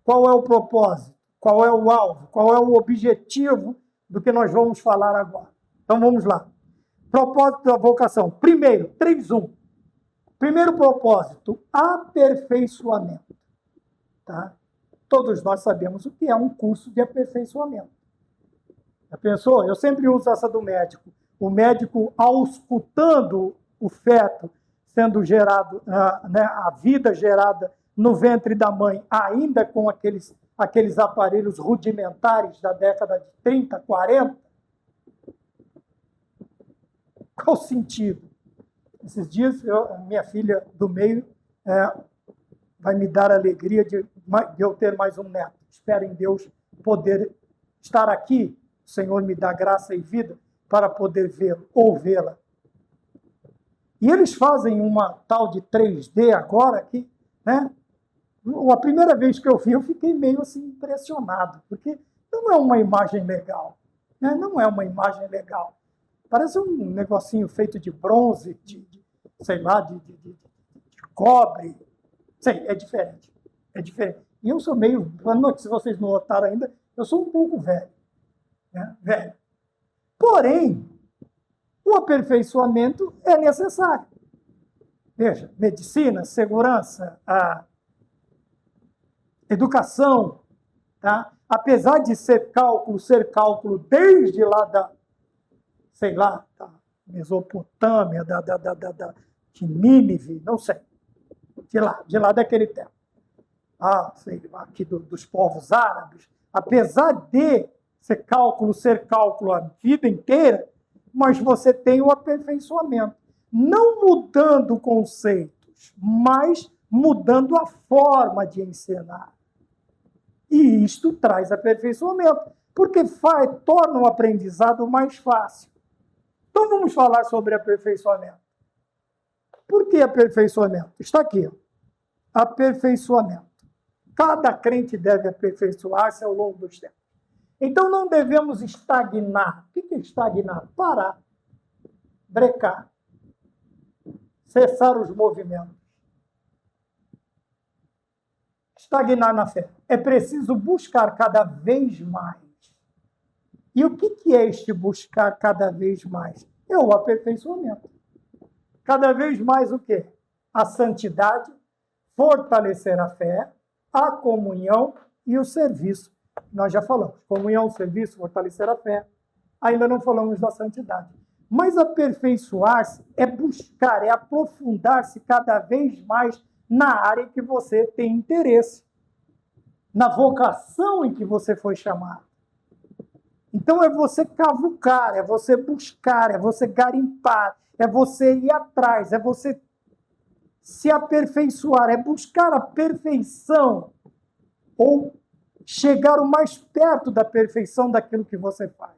Qual é o propósito? Qual é o alvo? Qual é o objetivo do que nós vamos falar agora? Então vamos lá. Propósito da vocação. Primeiro, 3.1. Primeiro propósito, aperfeiçoamento. Tá? Todos nós sabemos o que é um curso de aperfeiçoamento. Já pensou? Eu sempre uso essa do médico. O médico, auscultando o feto sendo gerado, a vida gerada no ventre da mãe, ainda com aqueles aparelhos rudimentares da década de 30, 40, qual o sentido? Esses dias, minha filha do meio vai me dar a alegria de eu ter mais um neto. Espero em Deus poder estar aqui, o Senhor me dá graça e vida para poder vê-lo ou vê-la. E eles fazem uma tal de 3D agora que, né? A primeira vez que eu vi, eu fiquei meio assim impressionado, porque não é uma imagem legal, né? Não é uma imagem legal. Parece um negocinho feito de bronze, sei lá, de cobre. Sei, é diferente. É diferente. E eu sou meio, se vocês não notaram ainda, eu sou um pouco velho. Né? Velho. Porém, o aperfeiçoamento é necessário. Veja, medicina, segurança, a educação, tá? Apesar de ser cálculo desde lá da, sei lá, da Mesopotâmia, de Nínive, não sei, de lá daquele tempo. Sei lá, aqui dos povos árabes, apesar de ser cálculo a vida inteira, mas você tem o aperfeiçoamento. Não mudando conceitos, mas mudando a forma de ensinar. E isto traz aperfeiçoamento, porque torna o aprendizado mais fácil. Então vamos falar sobre aperfeiçoamento. Por que aperfeiçoamento? Está aqui. Aperfeiçoamento. Cada crente deve aperfeiçoar-se ao longo dos tempos. Então não devemos estagnar. O que é estagnar? Parar. Brecar. Cessar os movimentos. Estagnar na fé. É preciso buscar cada vez mais. E o que é este buscar cada vez mais? É o aperfeiçoamento. Cada vez mais o quê? A santidade, fortalecer a fé, a comunhão e o serviço. Nós já falamos, comunhão, serviço, fortalecer a fé. Ainda não falamos da santidade. Mas aperfeiçoar-se é buscar, é aprofundar-se cada vez mais na área que você tem interesse, na vocação em que você foi chamado. Então é você cavucar, é você buscar, é você garimpar, é você ir atrás, é você se aperfeiçoar, é buscar a perfeição ou chegar o mais perto da perfeição daquilo que você faz.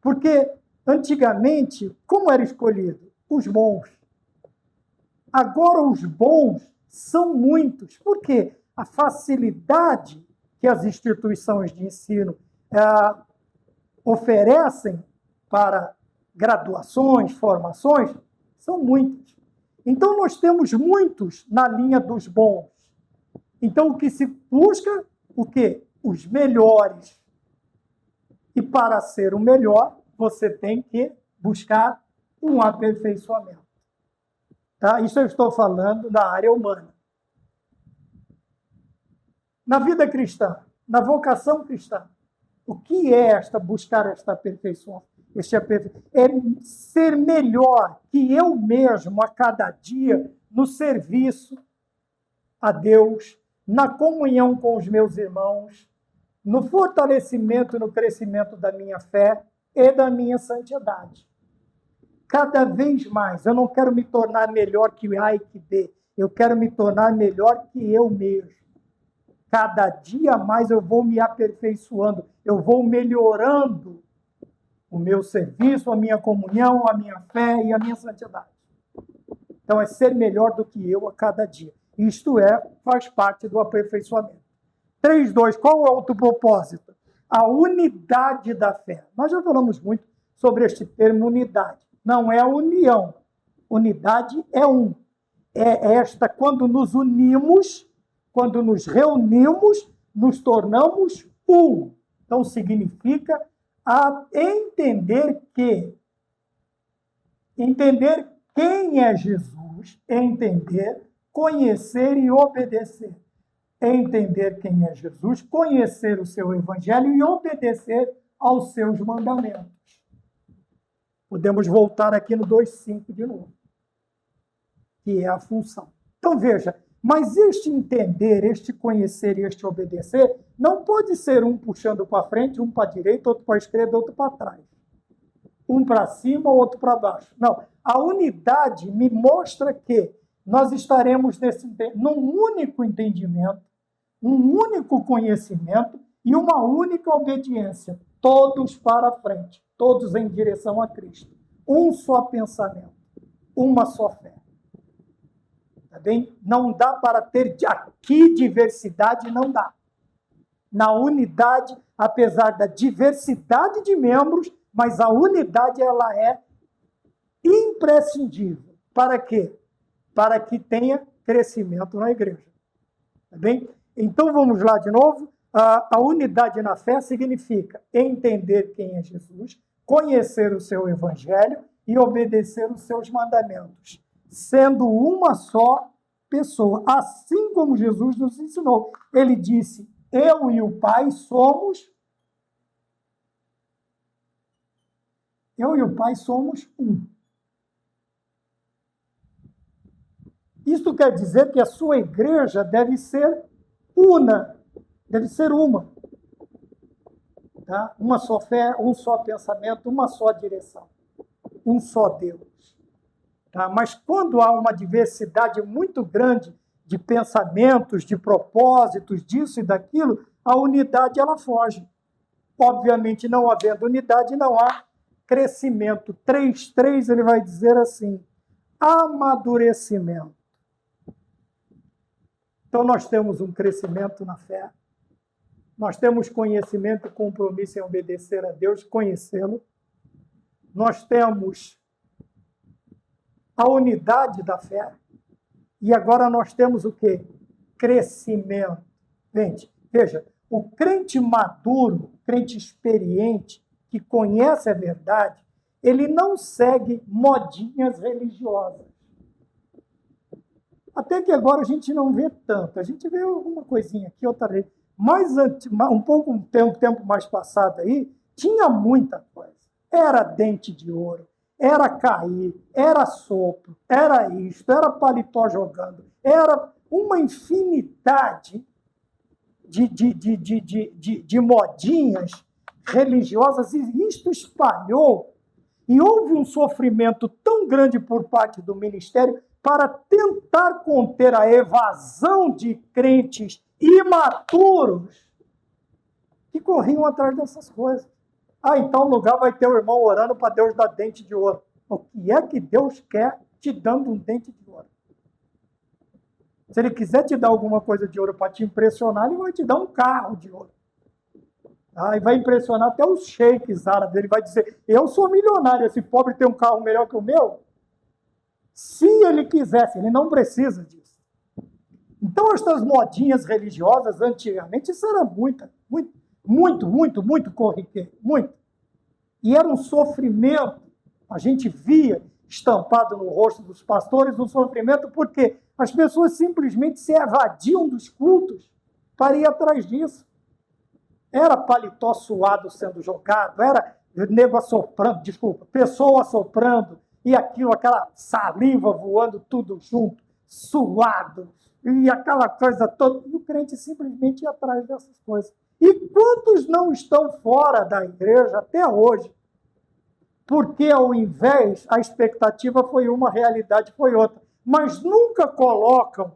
Porque antigamente, como era escolhido? Os bons. Agora os bons são muitos. Por quê? A facilidade que as instituições de ensino oferecem para graduações, formações, são muitas. Então nós temos muitos na linha dos bons. Então o que se busca, o quê? Os melhores. E para ser o melhor, você tem que buscar um aperfeiçoamento. Tá? Isso eu estou falando da área humana. Na vida cristã, na vocação cristã, o que é buscar esta perfeição? É ser melhor que eu mesmo a cada dia no serviço a Deus, na comunhão com os meus irmãos, no fortalecimento e no crescimento da minha fé e da minha santidade. Cada vez mais, eu não quero me tornar melhor que A e que B, eu quero me tornar melhor que eu mesmo. Cada dia mais eu vou me aperfeiçoando, eu vou melhorando o meu serviço, a minha comunhão, a minha fé e a minha santidade. Então é ser melhor do que eu a cada dia. Isto faz parte do aperfeiçoamento. 3.2, qual é o outro propósito? A unidade da fé. Nós já falamos muito sobre este termo unidade. Não é a união. Unidade é um. É esta, quando nos unimos, quando nos reunimos, nos tornamos um. Então, significa entender quem é Jesus, entender, conhecer e obedecer. Entender quem é Jesus, conhecer o seu evangelho e obedecer aos seus mandamentos. Podemos voltar aqui no 2.5 de novo, que é a função. Então, veja, mas este entender, este conhecer e este obedecer, não pode ser um puxando para frente, um para a direita, outro para a esquerda, outro para trás. Um para cima, outro para baixo. Não, a unidade me mostra que nós estaremos num único entendimento, um único conhecimento e uma única obediência, todos para frente, todos em direção a Cristo. Um só pensamento, uma só fé. Tá bem? Não dá para ter aqui diversidade, não dá. Na unidade, apesar da diversidade de membros, mas a unidade ela é imprescindível. Para quê? Para que tenha crescimento na igreja. Tá bem? Então vamos lá de novo. A unidade na fé significa entender quem é Jesus, conhecer o seu evangelho e obedecer os seus mandamentos, sendo uma só pessoa, assim como Jesus nos ensinou. Ele disse, eu e o Pai somos um. Isso quer dizer que a sua igreja deve ser uma. Tá? Uma só fé, um só pensamento, uma só direção, um só Deus. Tá? Mas quando há uma diversidade muito grande de pensamentos, de propósitos, disso e daquilo, a unidade ela foge. Obviamente, não havendo unidade, não há crescimento. 3.3 ele vai dizer assim, amadurecimento. Então, nós temos um crescimento na fé, nós temos conhecimento e compromisso em obedecer a Deus, conhecê-lo. Nós temos a unidade da fé. E agora nós temos o quê? Crescimento. Gente, veja, o crente maduro, crente experiente, que conhece a verdade, ele não segue modinhas religiosas. Até que agora a gente não vê tanto. A gente vê alguma coisinha aqui, outra ali. Mas um tempo mais passado aí, tinha muita coisa. Era dente de ouro, era cair, era sopro, era isto, era paletó jogando, era uma infinidade de modinhas religiosas, e isto espalhou, e houve um sofrimento tão grande por parte do ministério para tentar conter a evasão de crentes imaturos que corriam atrás dessas coisas. Em tal lugar vai ter o irmão orando para Deus dar dente de ouro. O que é que Deus quer te dando um dente de ouro? Se ele quiser te dar alguma coisa de ouro para te impressionar, ele vai te dar um carro de ouro. E vai impressionar até os sheiks árabes. Ele vai dizer, eu sou milionário, esse pobre tem um carro melhor que o meu? Se ele quisesse, ele não precisa disso. Então, estas modinhas religiosas, antigamente, isso era muito corriqueiro, muito. E era um sofrimento, a gente via estampado no rosto dos pastores, um sofrimento porque as pessoas simplesmente se evadiam dos cultos para ir atrás disso. Era paletó suado sendo jogado, era nego assoprando, pessoa assoprando, e aquela saliva voando tudo junto, suado, e aquela coisa toda. E o crente simplesmente ia atrás dessas coisas. E quantos não estão fora da igreja até hoje? Porque, ao invés, a expectativa foi uma, a realidade foi outra. Mas nunca colocam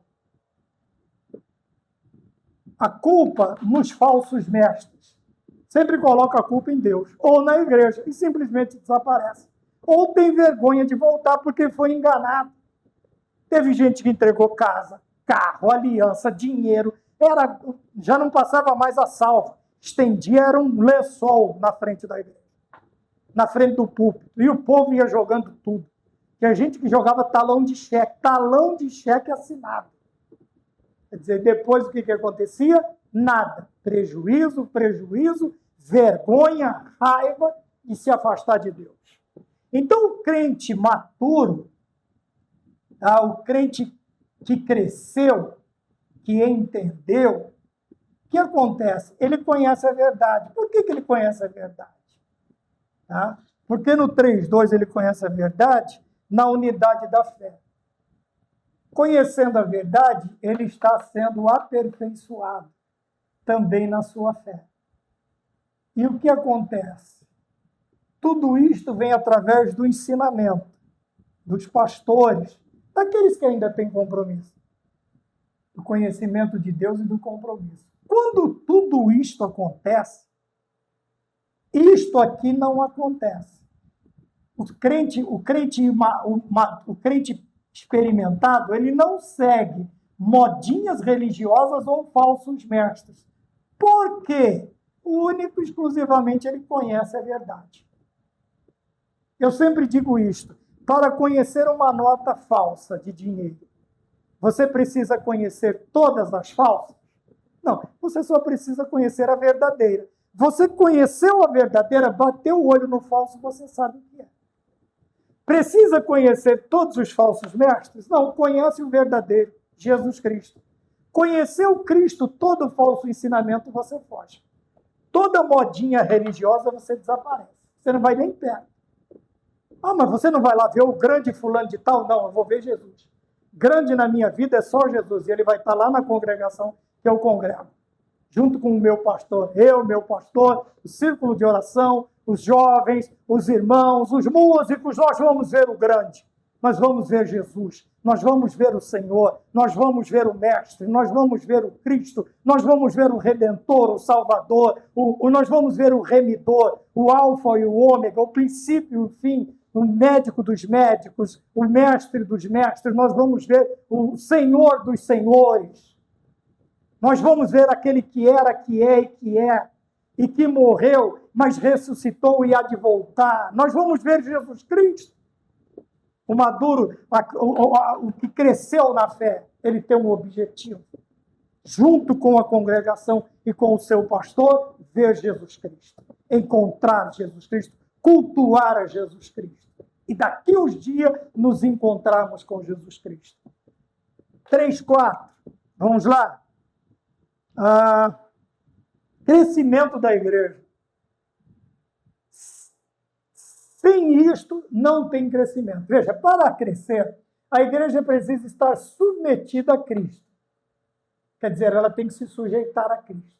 a culpa nos falsos mestres. Sempre coloca a culpa em Deus, ou na igreja, e simplesmente desaparece. Ou tem vergonha de voltar porque foi enganado. Teve gente que entregou casa, carro, aliança, dinheiro, já não passava mais a salva. Estendia, era um lençol na frente da igreja, na frente do púlpito, e o povo ia jogando tudo. Tinha gente que jogava talão de cheque assinado. Quer dizer, depois o que acontecia? Nada. Prejuízo, vergonha, raiva e se afastar de Deus. Então, o crente maturo, o crente que cresceu, que entendeu, o que acontece? Ele conhece a verdade. Por que ele conhece a verdade? Porque no 3:2 ele conhece a verdade na unidade da fé. Conhecendo a verdade, ele está sendo aperfeiçoado também na sua fé. E o que acontece? Tudo isto vem através do ensinamento dos pastores, daqueles que ainda têm compromisso, do conhecimento de Deus e do compromisso. Quando tudo isto acontece, isto aqui não acontece. O crente experimentado, ele não segue modinhas religiosas ou falsos mestres. Por quê? Único e exclusivamente ele conhece a verdade. Eu sempre digo isto, para conhecer uma nota falsa de dinheiro, você precisa conhecer todas as falsas? Não, você só precisa conhecer a verdadeira. Você conheceu a verdadeira, bateu o olho no falso, você sabe o que é. Precisa conhecer todos os falsos mestres? Não, conhece o verdadeiro, Jesus Cristo. Conheceu Cristo, todo falso ensinamento, você foge. Toda modinha religiosa, você desaparece. Você não vai nem perto. Mas você não vai lá ver o grande fulano de tal? Não, eu vou ver Jesus. Grande na minha vida é só Jesus. E ele vai estar lá na congregação que eu congrego. Junto com o meu pastor, o círculo de oração, os jovens, os irmãos, os músicos, nós vamos ver o grande. Nós vamos ver Jesus, nós vamos ver o Senhor, nós vamos ver o Mestre, nós vamos ver o Cristo, nós vamos ver o Redentor, o Salvador, nós vamos ver o Remidor, o Alfa e o Ômega, o princípio e o fim, o médico dos médicos, o Mestre dos mestres, nós vamos ver o Senhor dos senhores. Nós vamos ver aquele que era, que é e que é, e que morreu, mas ressuscitou e há de voltar. Nós vamos ver Jesus Cristo. O maduro, o que cresceu na fé, ele tem um objetivo. Junto com a congregação e com o seu pastor, ver Jesus Cristo. Encontrar Jesus Cristo, cultuar a Jesus Cristo. E daqui uns dias nos encontrarmos com Jesus Cristo. 3, 4. Vamos lá. Crescimento da igreja. Sem isto, não tem crescimento. Veja, para crescer, a igreja precisa estar submetida a Cristo. Quer dizer, ela tem que se sujeitar a Cristo.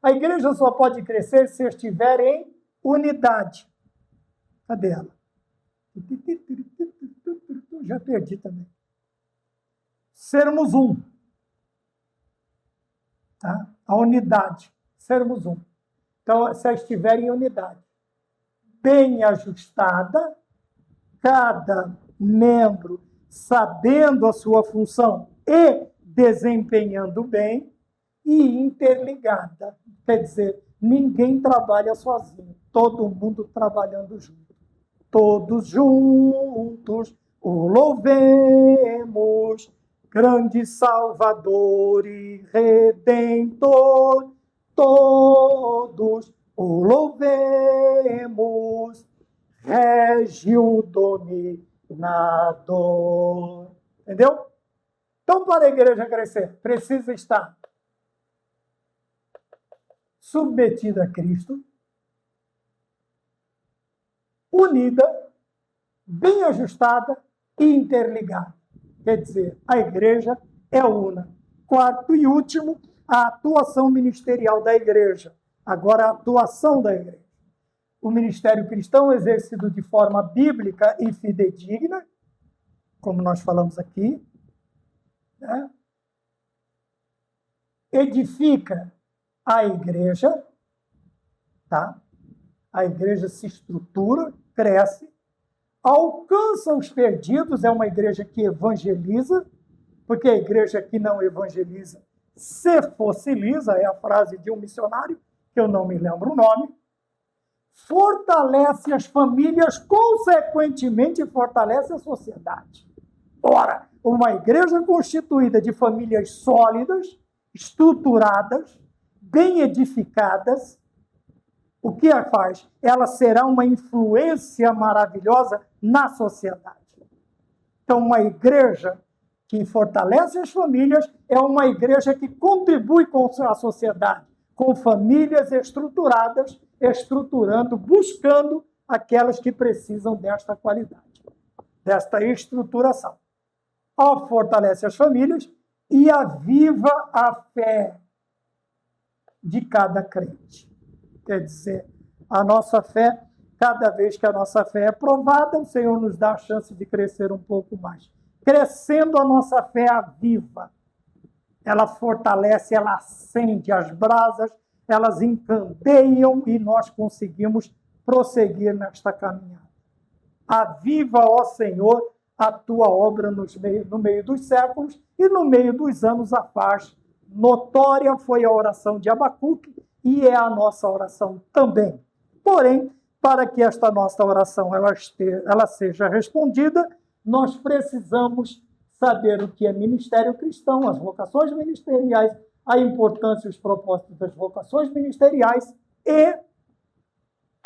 A igreja só pode crescer se estiver em unidade. Cadê ela? Já perdi também. Sermos um. Tá? A unidade. Sermos um. Então, se estiver em unidade, bem ajustada, cada membro sabendo a sua função e desempenhando bem, e interligada. Quer dizer, ninguém trabalha sozinho, todo mundo trabalhando junto. Todos juntos o louvemos, grande Salvador e Redentor, todos o louvemos, Régio Dominador. Entendeu? Então, para a igreja crescer, precisa estar submetida a Cristo, unida, bem ajustada e interligada. Quer dizer, a igreja é una. Quarto e último, a atuação ministerial da igreja. Agora, a atuação da igreja. O ministério cristão exercido de forma bíblica e fidedigna, como nós falamos aqui, né? Edifica a igreja, tá? A igreja se estrutura, cresce, alcança os perdidos, é uma igreja que evangeliza, porque a igreja que não evangeliza se fossiliza, é a frase de um missionário, que eu não me lembro o nome, fortalece as famílias, consequentemente fortalece a sociedade. Ora, uma igreja constituída de famílias sólidas, estruturadas, bem edificadas, o que ela faz? Ela será uma influência maravilhosa na sociedade. Então, uma igreja que fortalece as famílias é uma igreja que contribui com a sociedade, com famílias estruturadas, estruturando, buscando aquelas que precisam desta qualidade, desta estruturação. Fortalece as famílias e aviva a fé de cada crente. Quer dizer, a nossa fé, cada vez que a nossa fé é provada, o Senhor nos dá a chance de crescer um pouco mais. Crescendo, a nossa fé aviva. Ela fortalece, ela acende as brasas, elas encandeiam e nós conseguimos prosseguir nesta caminhada. Aviva, ó Senhor, a tua obra no meio dos séculos e no meio dos anos a faz. Notória foi a oração de Abacuque e é a nossa oração também. Porém, para que esta nossa oração ela seja respondida, nós precisamos saber o que é ministério cristão, as vocações ministeriais, a importância e os propósitos das vocações ministeriais e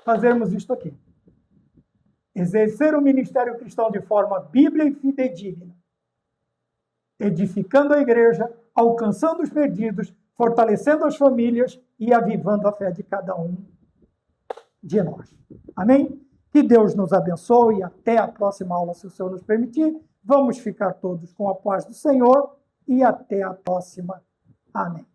fazermos isto aqui. Exercer o ministério cristão de forma bíblica e fidedigna, edificando a igreja, alcançando os perdidos, fortalecendo as famílias e avivando a fé de cada um de nós. Amém? Que Deus nos abençoe e até a próxima aula, se o Senhor nos permitir. Vamos ficar todos com a paz do Senhor e até a próxima. Amém.